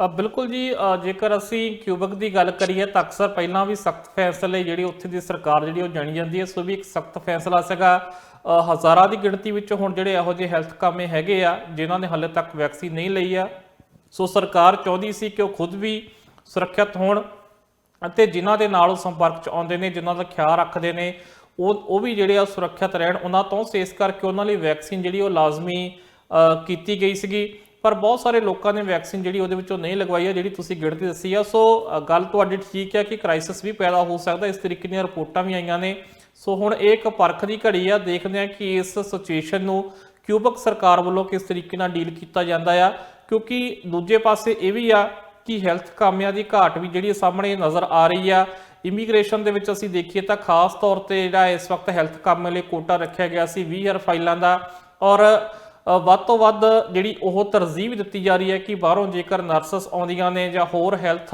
ਬਿਲਕੁਲ ਜੀ, ਜੇਕਰ ਅਸੀਂ ਕਿਊਬਿਕ ਦੀ ਗੱਲ ਕਰੀਏ ਤਾਂ ਅਕਸਰ ਪਹਿਲਾਂ ਵੀ ਸਖਤ ਫੈਸਲੇ ਜਿਹੜੀ ਉੱਥੇ ਦੀ ਸਰਕਾਰ ਜਿਹੜੀ ਉਹ ਜਾਣੀ ਜਾਂਦੀ ਹੈ, ਸੋ ਵੀ ਇੱਕ ਸਖਤ ਫੈਸਲਾ ਸੀਗਾ। ਹਜ਼ਾਰਾਂ ਦੀ ਗਿਣਤੀ ਵਿੱਚ ਹੁਣ ਜਿਹੜੇ ਇਹੋ ਜਿਹੇ ਹੈਲਥ ਕਾਮੇ ਹੈਗੇ ਆ ਜਿਨ੍ਹਾਂ ਨੇ ਹਾਲੇ ਤੱਕ ਵੈਕਸੀਨ ਨਹੀਂ ਲਈ ਆ, ਸੋ ਸਰਕਾਰ ਚਾਹੁੰਦੀ ਸੀ ਕਿ ਉਹ ਖੁਦ ਵੀ ਸੁਰੱਖਿਅਤ ਹੋਣ ਅਤੇ ਜਿਨ੍ਹਾਂ ਦੇ ਨਾਲ ਉਹ ਸੰਪਰਕ 'ਚ ਆਉਂਦੇ ਨੇ, ਜਿਨ੍ਹਾਂ ਦਾ ਖਿਆਲ ਰੱਖਦੇ ਨੇ, ਉਹ ਵੀ ਜਿਹੜੇ ਆ ਸੁਰੱਖਿਅਤ ਰਹਿਣ ਉਹਨਾਂ ਤੋਂ। ਸੋ ਇਸ ਕਰਕੇ ਉਹਨਾਂ ਲਈ ਵੈਕਸੀਨ ਜਿਹੜੀ ਉਹ ਲਾਜ਼ਮੀ ਕੀਤੀ ਗਈ ਸੀਗੀ। ਪਰ ਬਹੁਤ ਸਾਰੇ ਲੋਕਾਂ ਨੇ ਵੈਕਸੀਨ ਜਿਹੜੀ ਉਹਦੇ ਵਿੱਚੋਂ ਨਹੀਂ ਲਗਵਾਈ ਆ, ਜਿਹੜੀ ਤੁਸੀਂ ਗਿਣਤੀ ਦੱਸੀ ਆ। ਸੋ ਗੱਲ ਤੁਹਾਡੀ ਠੀਕ ਹੈ ਕਿ ਕ੍ਰਾਈਸਿਸ ਵੀ ਪੈਦਾ ਹੋ ਸਕਦਾ, ਇਸ ਤਰੀਕੇ ਦੀਆਂ ਰਿਪੋਰਟਾਂ ਵੀ ਆਈਆਂ ਨੇ। ਸੋ ਹੁਣ ਇਹ ਇੱਕ ਪਰਖ ਦੀ ਘੜੀ ਆ, ਦੇਖਦੇ ਆ ਕਿ ਇਸ ਸਿਚੁਏਸ਼ਨ ਨੂੰ ਕਿਊਬਿਕ ਸਰਕਾਰ ਵੱਲੋਂ ਕਿਸ ਤਰੀਕੇ ਨਾਲ ਡੀਲ ਕੀਤਾ ਜਾਂਦਾ ਆ, ਕਿਉਂਕਿ ਦੂਜੇ ਪਾਸੇ ਇਹ ਵੀ ਆ ਕਿ ਹੈਲਥ ਕਾਮਿਆਂ ਦੀ ਘਾਟ ਵੀ ਜਿਹੜੀ ਸਾਹਮਣੇ ਨਜ਼ਰ ਆ ਰਹੀ ਆ। ਇਮੀਗ੍ਰੇਸ਼ਨ ਦੇ ਵਿੱਚ ਅਸੀਂ ਦੇਖੀਏ ਤਾਂ ਖਾਸ ਤੌਰ ਤੇ ਜਿਹੜਾ ਇਸ ਵਕਤ ਹੈਲਥ ਕਾਮਿਆਂ ਲਈ ਕੋਟਾ ਰੱਖਿਆ ਗਿਆ ਸੀ 20000 ਫਾਈਲਾਂ ਦਾ, ਔਰ ਵੱਧ ਤੋਂ ਵੱਧ ਜਿਹੜੀ ਉਹ ਤਰਜੀਹ ਵੀ ਦਿੱਤੀ ਜਾ ਰਹੀ ਹੈ ਕਿ ਬਾਹਰੋਂ ਜੇਕਰ ਨਰਸਸ ਆਉਂਦੀਆਂ ਨੇ ਜਾਂ ਹੋਰ ਹੈਲਥ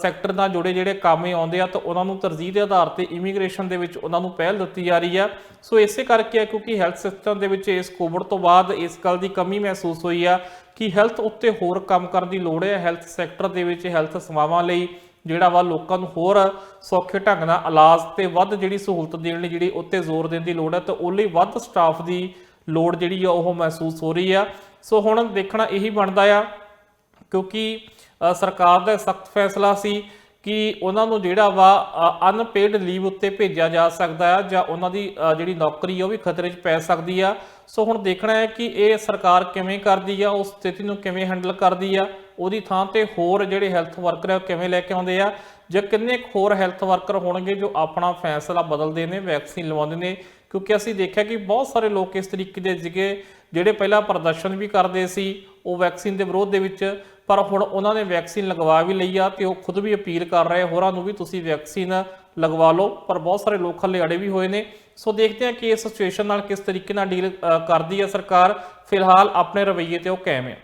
ਸੈਕਟਰ ਨਾਲ ਜੁੜੇ ਜਿਹੜੇ ਕੰਮ ਆਉਂਦੇ ਆ ਤਾਂ ਉਹਨਾਂ ਨੂੰ ਤਰਜੀਹ ਦੇ ਆਧਾਰ ਤੇ ਇਮੀਗ੍ਰੇਸ਼ਨ ਦੇ ਵਿੱਚ ਉਹਨਾਂ ਨੂੰ ਪਹਿਲ ਦਿੱਤੀ ਜਾ ਰਹੀ ਆ। ਸੋ ਇਸੇ ਕਰਕੇ ਆ ਕਿਉਂਕਿ ਹੈਲਥ ਸਿਸਟਮ ਦੇ ਵਿੱਚ ਇਸ ਕੋਵਿਡ ਤੋਂ ਬਾਅਦ ਇਸ ਗੱਲ ਦੀ ਕਮੀ ਮਹਿਸੂਸ ਹੋਈ ਆ ਕਿ ਹੈਲਥ ਉੱਤੇ ਹੋਰ ਕੰਮ ਕਰਨ ਦੀ ਲੋੜ ਹੈ। ਹੈਲਥ ਸੈਕਟਰ ਦੇ ਵਿੱਚ ਹੈਲਥ ਸੇਵਾਵਾਂ ਲਈ ਜਿਹੜਾ ਵਾ ਲੋਕਾਂ ਨੂੰ ਹੋਰ ਸੌਖੇ ਢੰਗ ਨਾਲ ਇਲਾਜ ਤੇ ਵੱਧ ਜਿਹੜੀ ਸਹੂਲਤ ਦੇਣ ਲਈ ਜਿਹੜੀ ਉੱਤੇ ਜ਼ੋਰ ਦੇਣ ਦੀ ਲੋੜ ਹੈ, ਤੇ ਉਹ ਲਈ ਵੱਧ ਸਟਾਫ ਦੀ ਲੋੜ ਜਿਹੜੀ ਆ ਉਹ ਮਹਿਸੂਸ ਹੋ ਰਹੀ ਆ। ਸੋ ਹੁਣ ਦੇਖਣਾ ਇਹੀ ਬਣਦਾ ਆ, ਕਿਉਂਕਿ ਸਰਕਾਰ ਦਾ ਸਖਤ ਫੈਸਲਾ ਸੀ ਕਿ ਉਹਨਾਂ ਨੂੰ ਜਿਹੜਾ ਵਾ ਅਨਪੇਡ ਲੀਵ ਉੱਤੇ ਭੇਜਿਆ ਜਾ ਸਕਦਾ ਆ ਜਾਂ ਉਹਨਾਂ ਦੀ ਜਿਹੜੀ ਨੌਕਰੀ ਆ ਉਹ ਵੀ ਖਤਰੇ 'ਚ ਪੈ ਸਕਦੀ ਆ। ਸੋ ਹੁਣ ਦੇਖਣਾ ਹੈ ਕਿ ਇਹ ਸਰਕਾਰ ਕਿਵੇਂ ਕਰਦੀ ਆ, ਉਸ ਸਥਿਤੀ ਨੂੰ ਕਿਵੇਂ ਹੈਂਡਲ ਕਰਦੀ ਆ, ਉਹਦੀ ਥਾਂ ਤੇ ਹੋਰ ਜਿਹੜੇ ਹੈਲਥ ਵਰਕਰ ਆ ਉਹ ਕਿਵੇਂ ਲੈ ਕੇ ਆਉਂਦੇ ਆ, ਜਾਂ ਕਿੰਨੇ ਹੋਰ ਹੈਲਥ ਵਰਕਰ ਹੋਣਗੇ ਜੋ ਆਪਣਾ ਫੈਸਲਾ ਬਦਲਦੇ ਨੇ, ਵੈਕਸੀਨ ਲਵਾਉਂਦੇ ਨੇ। ਕਿਉਂਕਿ ਅਸੀਂ ਦੇਖਿਆ ਕਿ ਬਹੁਤ ਸਾਰੇ ਲੋਕ ਇਸ ਤਰੀਕੇ ਦੇ ਸੀਗੇ ਜਿਹੜੇ ਪਹਿਲਾਂ ਪ੍ਰਦਰਸ਼ਨ ਵੀ ਕਰਦੇ ਸੀ ਉਹ ਵੈਕਸੀਨ ਦੇ ਵਿਰੋਧ ਦੇ ਵਿੱਚ, ਪਰ ਹੁਣ ਉਹਨਾਂ ਨੇ ਵੈਕਸੀਨ ਲਗਵਾ ਵੀ ਲਈ ਆ ਤੇ ਉਹ ਖੁਦ ਵੀ ਅਪੀਲ ਕਰ ਰਹੇ ਹੋਰਾਂ ਨੂੰ ਵੀ ਤੁਸੀਂ ਵੈਕਸੀਨ ਲਗਵਾ ਲਓ। ਪਰ ਬਹੁਤ ਸਾਰੇ ਲੋਕ ਹਲੇ ਅੜੇ ਵੀ ਹੋਏ ਨੇ। ਸੋ ਦੇਖਦੇ ਹਾਂ ਕਿ ਇਸ ਸਿਚੁਏਸ਼ਨ ਨਾਲ ਕਿਸ ਤਰੀਕੇ ਨਾਲ ਡੀਲ ਕਰਦੀ ਹੈ ਸਰਕਾਰ। ਫਿਲਹਾਲ ਆਪਣੇ ਰਵੱਈਏ ਤੇ ਉਹ ਕਾਇਮ ਹੈ।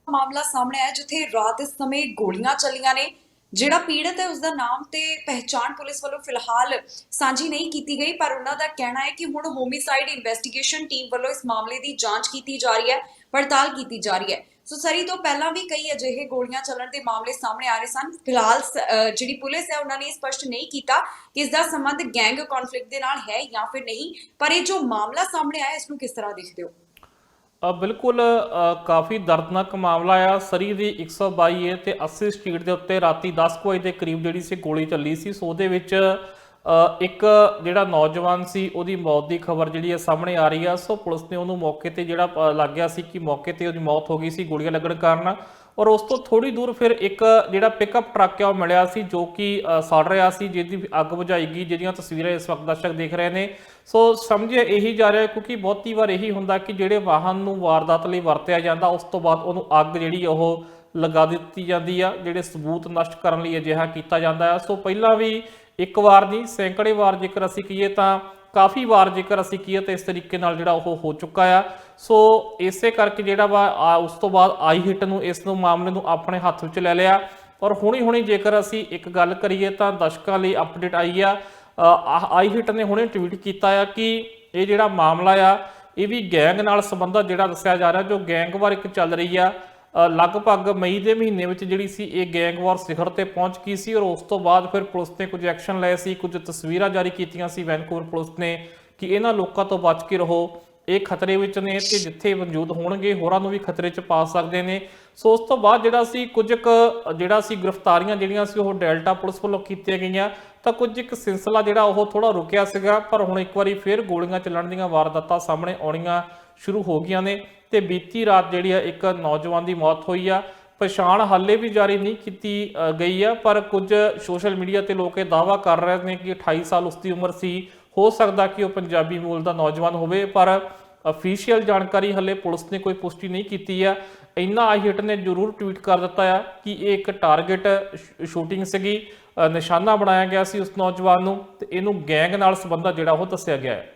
ਮਾਮਲਾ ਸਾਹਮਣੇ ਆਇਆ ਜਿੱਥੇ ਰਾਤ ਇਸ ਸਮੇਂ ਗੋਲੀਆਂ ਚੱਲੀਆਂ ਨੇ। ਜਿਹੜਾ ਪੀੜਤ ਹੈ ਉਸਦਾ ਨਾਮ ਤੇ ਪਹਿਚਾਣ ਪੁਲਿਸ ਵੱਲੋਂ ਫਿਲਹਾਲ ਸਾਂਝੀ ਨਹੀਂ ਕੀਤੀ ਗਈ, ਪਰ ਉਹਨਾਂ ਦਾ ਕਹਿਣਾ ਹੈ ਕਿ ਹੁਣ ਹੋਮਿਸਾਈਡ ਇਨਵੈਸਟੀਗੇਸ਼ਨ ਟੀਮ ਵੱਲੋਂ ਇਸ ਮਾਮਲੇ ਦੀ ਜਾਂਚ ਕੀਤੀ ਜਾ ਰਹੀ ਹੈ, ਪੜਤਾਲ ਕੀਤੀ ਜਾ ਰਹੀ ਹੈ। ਸੋ ਸਰੀ ਤੋਂ ਪਹਿਲਾਂ ਵੀ ਕਈ ਅਜਿਹੇ ਗੋਲੀਆਂ ਚੱਲਣ ਦੇ ਮਾਮਲੇ ਸਾਹਮਣੇ ਆ ਰਹੇ ਸਨ। ਫਿਲਹਾਲ ਜਿਹੜੀ ਪੁਲਿਸ ਹੈ ਉਹਨਾਂ ਨੇ ਸਪਸ਼ਟ ਨਹੀਂ ਕੀਤਾ ਕਿ ਇਸ ਦਾ ਸੰਬੰਧ ਗੈਂਗ ਕੌਨਫਲਿਕਟ ਦੇ ਨਾਲ ਹੈ ਜਾਂ ਫਿਰ ਨਹੀਂ, ਪਰ ਇਹ ਜੋ ਮਾਮਲਾ ਸਾਹਮਣੇ ਆਇਆ ਇਸ ਨੂੰ ਕਿਸ ਤਰ੍ਹਾਂ ਦੇਖਦੇ ਹੋ? ਬਿਲਕੁਲ ਕਾਫੀ ਦਰਦਨਾਕ ਮਾਮਲਾ ਆ। ਸਰੀ ਦੀ 122 ਤੇ 80 ਸਟਰੀਟ ਦੇ ਉੱਤੇ ਰਾਤੀ 10 ਵਜੇ ਦੇ ਕਰੀਬ ਜਿਹੜੀ ਸੀ ਗੋਲੀ ਚੱਲੀ ਸੀ। ਸੋ ਉਹਦੇ ਵਿੱਚ ਇੱਕ ਜਿਹੜਾ ਨੌਜਵਾਨ ਸੀ ਉਹਦੀ ਮੌਤ ਦੀ ਖਬਰ ਜਿਹੜੀ ਹੈ ਸਾਹਮਣੇ ਆ ਰਹੀ ਆ। ਸੋ ਪੁਲਿਸ ਨੇ ਉਹਨੂੰ ਮੌਕੇ ਤੇ ਜਿਹੜਾ ਲੱਗ ਗਿਆ ਸੀ ਕਿ ਮੌਕੇ ਤੇ ਉਹਦੀ ਮੌਤ ਹੋ ਗਈ ਸੀ ਗੋਲੀਆਂ ਲੱਗਣ ਕਾਰਨ। ਔਰ ਉਸ ਤੋਂ ਥੋੜੀ ਦੂਰ ਫਿਰ ਇੱਕ ਜਿਹੜਾ ਪਿਕਅਪ ਟਰੱਕ ਆ ਉਹ ਮਿਲਿਆ ਸੀ ਜੋ ਕਿ ਸੜ ਰਿਹਾ ਸੀ, ਜਿਹਦੀ ਅੱਗ ਬੁਝਾਈ ਗਈ, ਜਿਹਦੀਆਂ ਤਸਵੀਰਾਂ ਇਸ ਵਕਤ ਦਰਸ਼ਕ ਦੇਖ ਰਹੇ ਨੇ। ਸੋ ਸਮਝਿਆ ਇਹੀ ਜਾ ਰਿਹਾ ਕਿਉਂਕਿ ਬਹੁਤੀ ਵਾਰ ਇਹੀ ਹੁੰਦਾ ਕਿ ਜਿਹੜੇ ਵਾਹਨ ਨੂੰ ਵਾਰਦਾਤ ਲਈ ਵਰਤਿਆ ਜਾਂਦਾ ਉਸ ਤੋਂ ਬਾਅਦ ਉਹਨੂੰ ਅੱਗ ਜਿਹੜੀ ਉਹ ਲਗਾ ਦਿੱਤੀ ਜਾਂਦੀ ਆ, ਜਿਹੜੇ ਸਬੂਤ ਨਸ਼ਟ ਕਰਨ ਲਈ ਅਜਿਹਾ ਕੀਤਾ ਜਾਂਦਾ ਹੈ। ਸੋ ਪਹਿਲਾਂ ਵੀ ਇੱਕ ਵਾਰ ਨਹੀਂ ਸੈਂਕੜੇ ਵਾਰ ਜੇਕਰ ਅਸੀਂ ਕਹੀਏ ਤਾਂ ਕਾਫੀ ਵਾਰ ਜੇਕਰ ਅਸੀਂ ਕਹੀਏ ਤਾਂ ਇਸ ਤਰੀਕੇ ਨਾਲ ਜਿਹੜਾ ਉਹ ਹੋ ਚੁੱਕਾ ਆ। ਸੋ ਇਸੇ ਕਰਕੇ ਜਿਹੜਾ ਵਾ ਉਸ ਤੋਂ ਬਾਅਦ ਆਈ ਹਿੱਟ ਨੂੰ ਇਸ ਨੂੰ ਮਾਮਲੇ ਨੂੰ ਆਪਣੇ ਹੱਥ ਵਿੱਚ ਲੈ ਲਿਆ। ਔਰ ਹੁਣੀ ਜੇਕਰ ਅਸੀਂ ਇੱਕ ਗੱਲ ਕਰੀਏ ਤਾਂ ਦਰਸ਼ਕਾਂ ਲਈ ਅਪਡੇਟ ਆਈ ਆ। ਆਈ ਹਿੱਟ ਨੇ ਹੁਣੇ ਟਵੀਟ ਕੀਤਾ ਆ ਕਿ ਇਹ ਜਿਹੜਾ ਮਾਮਲਾ ਆ ਇਹ ਵੀ ਗੈਂਗ ਨਾਲ ਸੰਬੰਧਿਤ ਜਿਹੜਾ ਦੱਸਿਆ ਜਾ ਰਿਹਾ, ਜੋ ਗੈਂਗਵਾਰ ਇੱਕ ਚੱਲ ਰਹੀ ਆ ਲਗਭਗ ਮਈ ਦੇ ਮਹੀਨੇ ਵਿੱਚ ਜਿਹੜੀ ਸੀ ਇਹ ਗੈਂਗਵਾਰ ਸਿਖਰ ਤੇ ਪਹੁੰਚ ਗਈ ਸੀ ਔਰ ਉਸ ਤੋਂ ਬਾਅਦ ਫਿਰ ਪੁਲਿਸ ਨੇ ਕੁਝ ਐਕਸ਼ਨ ਲਏ ਸੀ, ਕੁਝ ਤਸਵੀਰਾਂ ਜਾਰੀ ਕੀਤੀਆਂ ਸੀ ਵੈਨਕੂਵਰ ਪੁਲਿਸ ਨੇ ਕਿ ਇਹਨਾਂ ਲੋਕਾਂ ਤੋਂ ਬਚ ਕੇ ਰਹੋ, ਇਹ ਖਤਰੇ ਵਿੱਚ ਨੇ ਤੇ ਜਿੱਥੇ ਮੌਜੂਦ ਹੋਣਗੇ ਹੋਰਾਂ ਨੂੰ ਵੀ ਖਤਰੇ 'ਚ ਪਾ ਸਕਦੇ ਨੇ। ਸੋ ਉਸ ਤੋਂ ਬਾਅਦ ਜਿਹੜਾ ਸੀ ਗ੍ਰਿਫਤਾਰੀਆਂ ਜਿਹੜੀਆਂ ਸੀ ਉਹ ਡੈਲਟਾ ਪੁਲਿਸ ਵੱਲੋਂ ਕੀਤੀਆਂ ਗਈਆਂ ਤਾਂ ਕੁਝ ਇੱਕ ਸਿਲਸਿਲਾ ਜਿਹੜਾ ਉਹ ਥੋੜਾ ਰੁਕਿਆ ਸੀਗਾ, ਪਰ ਹੁਣ ਇੱਕ ਵਾਰੀ ਫਿਰ ਗੋਲੀਆਂ ਚੱਲਣ ਦੀਆਂ ਵਾਰਦਾਤਾਂ ਸਾਹਮਣੇ ਆਉਣੀਆਂ ਸ਼ੁਰੂ ਹੋ ਗਈਆਂ ਨੇ ਤੇ ਬੀਤੀ ਰਾਤ ਜਿਹੜੀ ਆ ਇੱਕ ਨੌਜਵਾਨ ਦੀ ਮੌਤ ਹੋਈ ਆ। ਪਛਾਣ ਹਾਲੇ ਵੀ ਜਾਰੀ ਨਹੀਂ ਕੀਤੀ ਗਈ ਆ, ਪਰ ਕੁਝ ਸੋਸ਼ਲ ਮੀਡੀਆ ਤੇ ਲੋਕ ਇਹ ਦਾਅਵਾ ਕਰ ਰਹੇ ਨੇ ਕਿ 28 ਸਾਲ ਉਸ ਦੀ ਉਮਰ ਸੀ, ਹੋ ਸਕਦਾ ਕਿ ਉਹ ਪੰਜਾਬੀ ਮੂਲ ਦਾ ਨੌਜਵਾਨ ਹੋਵੇ, ਪਰ ਅਫੀਸ਼ੀਅਲ ਜਾਣਕਾਰੀ ਹਲੇ ਪੁਲਿਸ ਨੇ ਕੋਈ ਪੁਸ਼ਟੀ ਨਹੀਂ ਕੀਤੀ ਆ। ਇੰਨਾ ਆਈ ਹਿੱਟ ਨੇ ਜ਼ਰੂਰ ਟਵੀਟ ਕਰ ਦਿੱਤਾ ਆ ਕਿ ਇਹ ਇੱਕ ਟਾਰਗੇਟ ਸ਼ੂਟਿੰਗ ਸੀਗੀ, ਨਿਸ਼ਾਨਾ ਬਣਾਇਆ ਗਿਆ ਸੀ ਉਸ ਨੌਜਵਾਨ ਨੂੰ ਤੇ ਇਹਨੂੰ ਗੈਂਗ ਨਾਲ ਸੰਬੰਧਤ ਜਿਹੜਾ ਉਹ ਦੱਸਿਆ ਗਿਆ ਹੈ।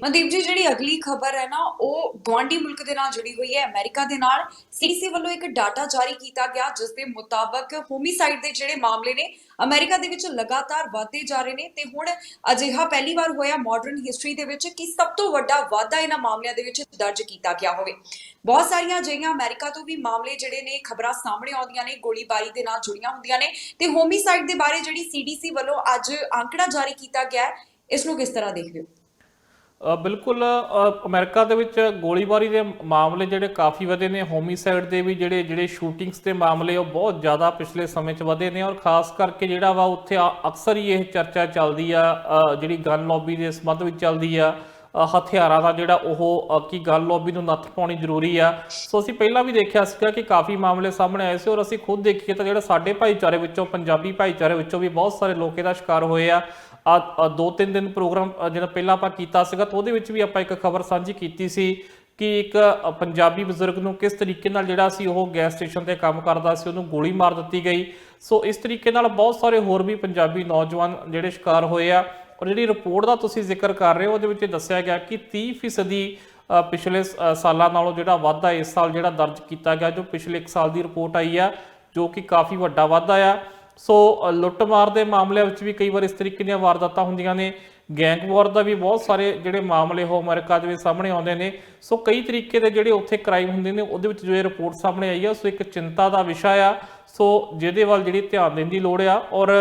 ਮਨਦੀਪ ਜੀ, ਜਿਹੜੀ ਅਗਲੀ ਖਬਰ ਹੈ ਨਾ ਉਹ ਗੁਆਂਢੀ ਮੁਲਕ ਦੇ ਨਾਲ ਜੁੜੀ ਹੋਈ ਹੈ, ਅਮਰੀਕਾ ਦੇ ਨਾਲ। ਸੀਡੀਸੀ ਵੱਲੋਂ ਇੱਕ ਡਾਟਾ ਜਾਰੀ ਕੀਤਾ ਗਿਆ ਜਿਸ ਦੇ ਮੁਤਾਬਕ ਹੋਮਿਸਾਈਡ ਦੇ ਜਿਹੜੇ ਮਾਮਲੇ ਨੇ ਅਮਰੀਕਾ ਦੇ ਵਿੱਚ ਲਗਾਤਾਰ ਵਧਦੇ ਜਾ ਰਹੇ ਨੇ ਤੇ ਹੁਣ ਅਜਿਹਾ ਪਹਿਲੀ ਵਾਰ ਹੋਇਆ ਮਾਡਰਨ ਹਿਸਟਰੀ ਦੇ ਵਿੱਚ ਕਿ ਸਭ ਤੋਂ ਵੱਡਾ ਵਾਧਾ ਇਹਨਾਂ ਮਾਮਲਿਆਂ ਦੇ ਵਿੱਚ ਦਰਜ ਕੀਤਾ ਗਿਆ ਹੋਵੇ। ਬਹੁਤ ਸਾਰੀਆਂ ਅਜਿਹੀਆਂ ਅਮਰੀਕਾ ਤੋਂ ਵੀ ਮਾਮਲੇ ਜਿਹੜੇ ਨੇ ਖਬਰਾਂ ਸਾਹਮਣੇ ਆਉਂਦੀਆਂ ਨੇ, ਗੋਲੀਬਾਰੀ ਦੇ ਨਾਲ ਜੁੜੀਆਂ ਹੁੰਦੀਆਂ ਨੇ ਤੇ ਹੋਮਿਸਾਈਡ ਦੇ ਬਾਰੇ ਜਿਹੜੀ ਸੀਡੀਸੀ ਵੱਲੋਂ ਅੱਜ ਅੰਕੜਾ ਜਾਰੀ ਕੀਤਾ ਗਿਆ ਹੈ, ਇਸ ਨੂੰ ਕਿਸ ਤਰ੍ਹਾਂ ਦੇਖਦੇ ਹੋ? ਬਿਲਕੁਲ, ਅਮਰੀਕਾ ਦੇ ਵਿੱਚ ਗੋਲੀਬਾਰੀ ਦੇ ਮਾਮਲੇ ਜਿਹੜੇ ਕਾਫੀ ਵਧੇ ਨੇ, ਹੋਮਿਸਾਈਡ ਦੇ ਵੀ ਜਿਹੜੇ ਸ਼ੂਟਿੰਗਸ ਦੇ ਮਾਮਲੇ ਉਹ ਬਹੁਤ ਜ਼ਿਆਦਾ ਪਿਛਲੇ ਸਮੇਂ 'ਚ ਵਧੇ ਨੇ ਔਰ ਖਾਸ ਕਰਕੇ ਜਿਹੜਾ ਵਾ ਉੱਥੇ ਅਕਸਰ ਹੀ ਇਹ ਚਰਚਾ ਚੱਲਦੀ ਆ, ਜਿਹੜੀ ਗਨ ਲੌਬੀ ਦੇ ਸੰਬੰਧ ਵਿੱਚ ਚੱਲਦੀ ਆ, ਹਥਿਆਰਾਂ ਦਾ ਜਿਹੜਾ ਉਹ ਕਿ ਗਨ ਲੌਬੀ ਨੂੰ ਨੱਥ ਪਾਉਣੀ ਜ਼ਰੂਰੀ ਆ। ਸੋ ਅਸੀਂ ਪਹਿਲਾਂ ਵੀ ਦੇਖਿਆ ਸੀਗਾ ਕਿ ਕਾਫੀ ਮਾਮਲੇ ਸਾਹਮਣੇ ਆਏ ਸੀ ਔਰ ਅਸੀਂ ਖੁਦ ਦੇਖੀਏ ਤਾਂ ਜਿਹੜਾ ਸਾਡੇ ਭਾਈਚਾਰੇ ਵਿੱਚੋਂ, ਪੰਜਾਬੀ ਭਾਈਚਾਰੇ ਵਿੱਚੋਂ ਵੀ ਬਹੁਤ ਸਾਰੇ ਲੋਕ ਇਹਦਾ ਸ਼ਿਕਾਰ ਹੋਏ ਆ। 2-3 ਦਿਨ ਪ੍ਰੋਗਰਾਮ ਜਿਹੜਾ ਪਹਿਲਾਂ ਆਪਾਂ ਕੀਤਾ ਸੀਗਾ ਤਾਂ ਉਹਦੇ ਵਿੱਚ ਵੀ ਆਪਾਂ ਇੱਕ ਖਬਰ ਸਾਂਝੀ ਕੀਤੀ ਸੀ ਕਿ ਇੱਕ ਪੰਜਾਬੀ ਬਜ਼ੁਰਗ ਨੂੰ ਕਿਸ ਤਰੀਕੇ ਨਾਲ ਜਿਹੜਾ ਸੀ ਉਹ ਗੈਸ ਸਟੇਸ਼ਨ ਤੇ ਕੰਮ ਕਰਦਾ ਸੀ, ਉਹਨੂੰ ਗੋਲੀ ਮਾਰ ਦਿੱਤੀ ਗਈ। ਸੋ ਇਸ ਤਰੀਕੇ ਨਾਲ ਬਹੁਤ ਸਾਰੇ ਹੋਰ ਵੀ ਪੰਜਾਬੀ ਨੌਜਵਾਨ ਜਿਹੜੇ ਸ਼ਿਕਾਰ ਹੋਏ ਆ ਔਰ ਜਿਹੜੀ ਰਿਪੋਰਟ ਦਾ ਤੁਸੀਂ ਜ਼ਿਕਰ ਕਰ ਰਹੇ ਹੋ ਉਹਦੇ ਵਿੱਚ ਦੱਸਿਆ ਗਿਆ ਕਿ 30% ਪਿਛਲੇ ਸਾਲਾਂ ਨਾਲੋਂ ਜਿਹੜਾ ਵਾਧਾ ਇਸ ਸਾਲ ਜਿਹੜਾ ਦਰਜ ਕੀਤਾ ਗਿਆ, ਜੋ ਪਿਛਲੇ 1 ਸਾਲ ਦੀ ਰਿਪੋਰਟ ਆਈ ਆ, ਜੋ ਕਿ ਕਾਫੀ ਵੱਡਾ ਵਾਧਾ ਆ। ਸੋ ਲੁੱਟਮਾਰ ਦੇ ਮਾਮਲਿਆਂ ਵਿੱਚ ਵੀ ਕਈ ਵਾਰ ਇਸ ਤਰੀਕੇ ਦੀਆਂ ਵਾਰਦਾਤਾਂ ਹੁੰਦੀਆਂ ਨੇ, ਗੈਂਗਵਾਰ ਦਾ ਵੀ ਬਹੁਤ ਸਾਰੇ ਜਿਹੜੇ ਮਾਮਲੇ ਉਹ ਅਮਰੀਕਾ ਦੇ ਵਿੱਚ ਸਾਹਮਣੇ ਆਉਂਦੇ ਨੇ। ਸੋ ਕਈ ਤਰੀਕੇ ਦੇ ਜਿਹੜੇ ਉੱਥੇ ਕ੍ਰਾਈਮ ਹੁੰਦੇ ਨੇ, ਉਹਦੇ ਵਿੱਚ ਜੋ ਇਹ ਰਿਪੋਰਟ ਸਾਹਮਣੇ ਆਈ ਆ ਸੋ ਇੱਕ ਚਿੰਤਾ ਦਾ ਵਿਸ਼ਾ ਆ, ਸੋ ਜਿਹਦੇ ਵੱਲ ਜਿਹੜੀ ਧਿਆਨ ਦੇਣ ਦੀ ਲੋੜ ਆ ਔਰ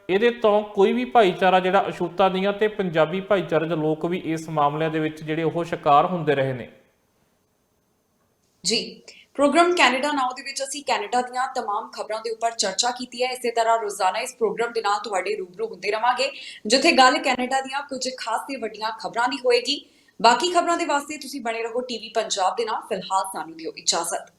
ਇਹਦੇ ਤੋਂ ਕੋਈ ਵੀ ਭਾਈਚਾਰਾ ਜਿਹੜਾ ਅਛੂਤਾ ਨਹੀਂ ਆ ਤੇ ਪੰਜਾਬੀ ਭਾਈਚਾਰੇ ਦੇ ਲੋਕ ਵੀ ਇਸ ਮਾਮਲਿਆਂ ਦੇ ਵਿੱਚ ਜਿਹੜੇ ਉਹ ਸ਼ਿਕਾਰ ਹੁੰਦੇ ਰਹੇ ਨੇ। ਜੀ, ਪ੍ਰੋਗਰਾਮ ਕੈਨੇਡਾ ਨਾਓ ਦੇ ਵਿੱਚ ਅਸੀਂ ਕੈਨੇਡਾ ਦੀਆਂ तमाम ਖਬਰਾਂ ਦੇ ਉੱਪਰ ਚਰਚਾ ਕੀਤੀ ਹੈ। ਇਸੇ ਤਰ੍ਹਾਂ ਰੋਜ਼ਾਨਾ ਇਸ ਪ੍ਰੋਗਰਾਮ ਦੇ ਨਾਲ ਤੁਹਾਡੇ ਰੂਬਰੂ ਹੁੰਦੇ ਰਵਾਂਗੇ, ਜਿੱਥੇ ਗੱਲ ਕੈਨੇਡਾ ਦੀਆਂ ਕੁਝ ਖਾਸ ਤੇ ਵੱਡੀਆਂ ਖਬਰਾਂ ਦੀ ਹੋਏਗੀ। ਬਾਕੀ ਖਬਰਾਂ ਦੇ ਵਾਸਤੇ ਤੁਸੀਂ ਬਣੇ ਰਹੋ ਟੀਵੀ ਪੰਜਾਬ ਦੇ ਨਾਲ। ਫਿਲਹਾਲ ਸਾਨੂੰ ਦਿਓ ਇਜਾਜ਼ਤ।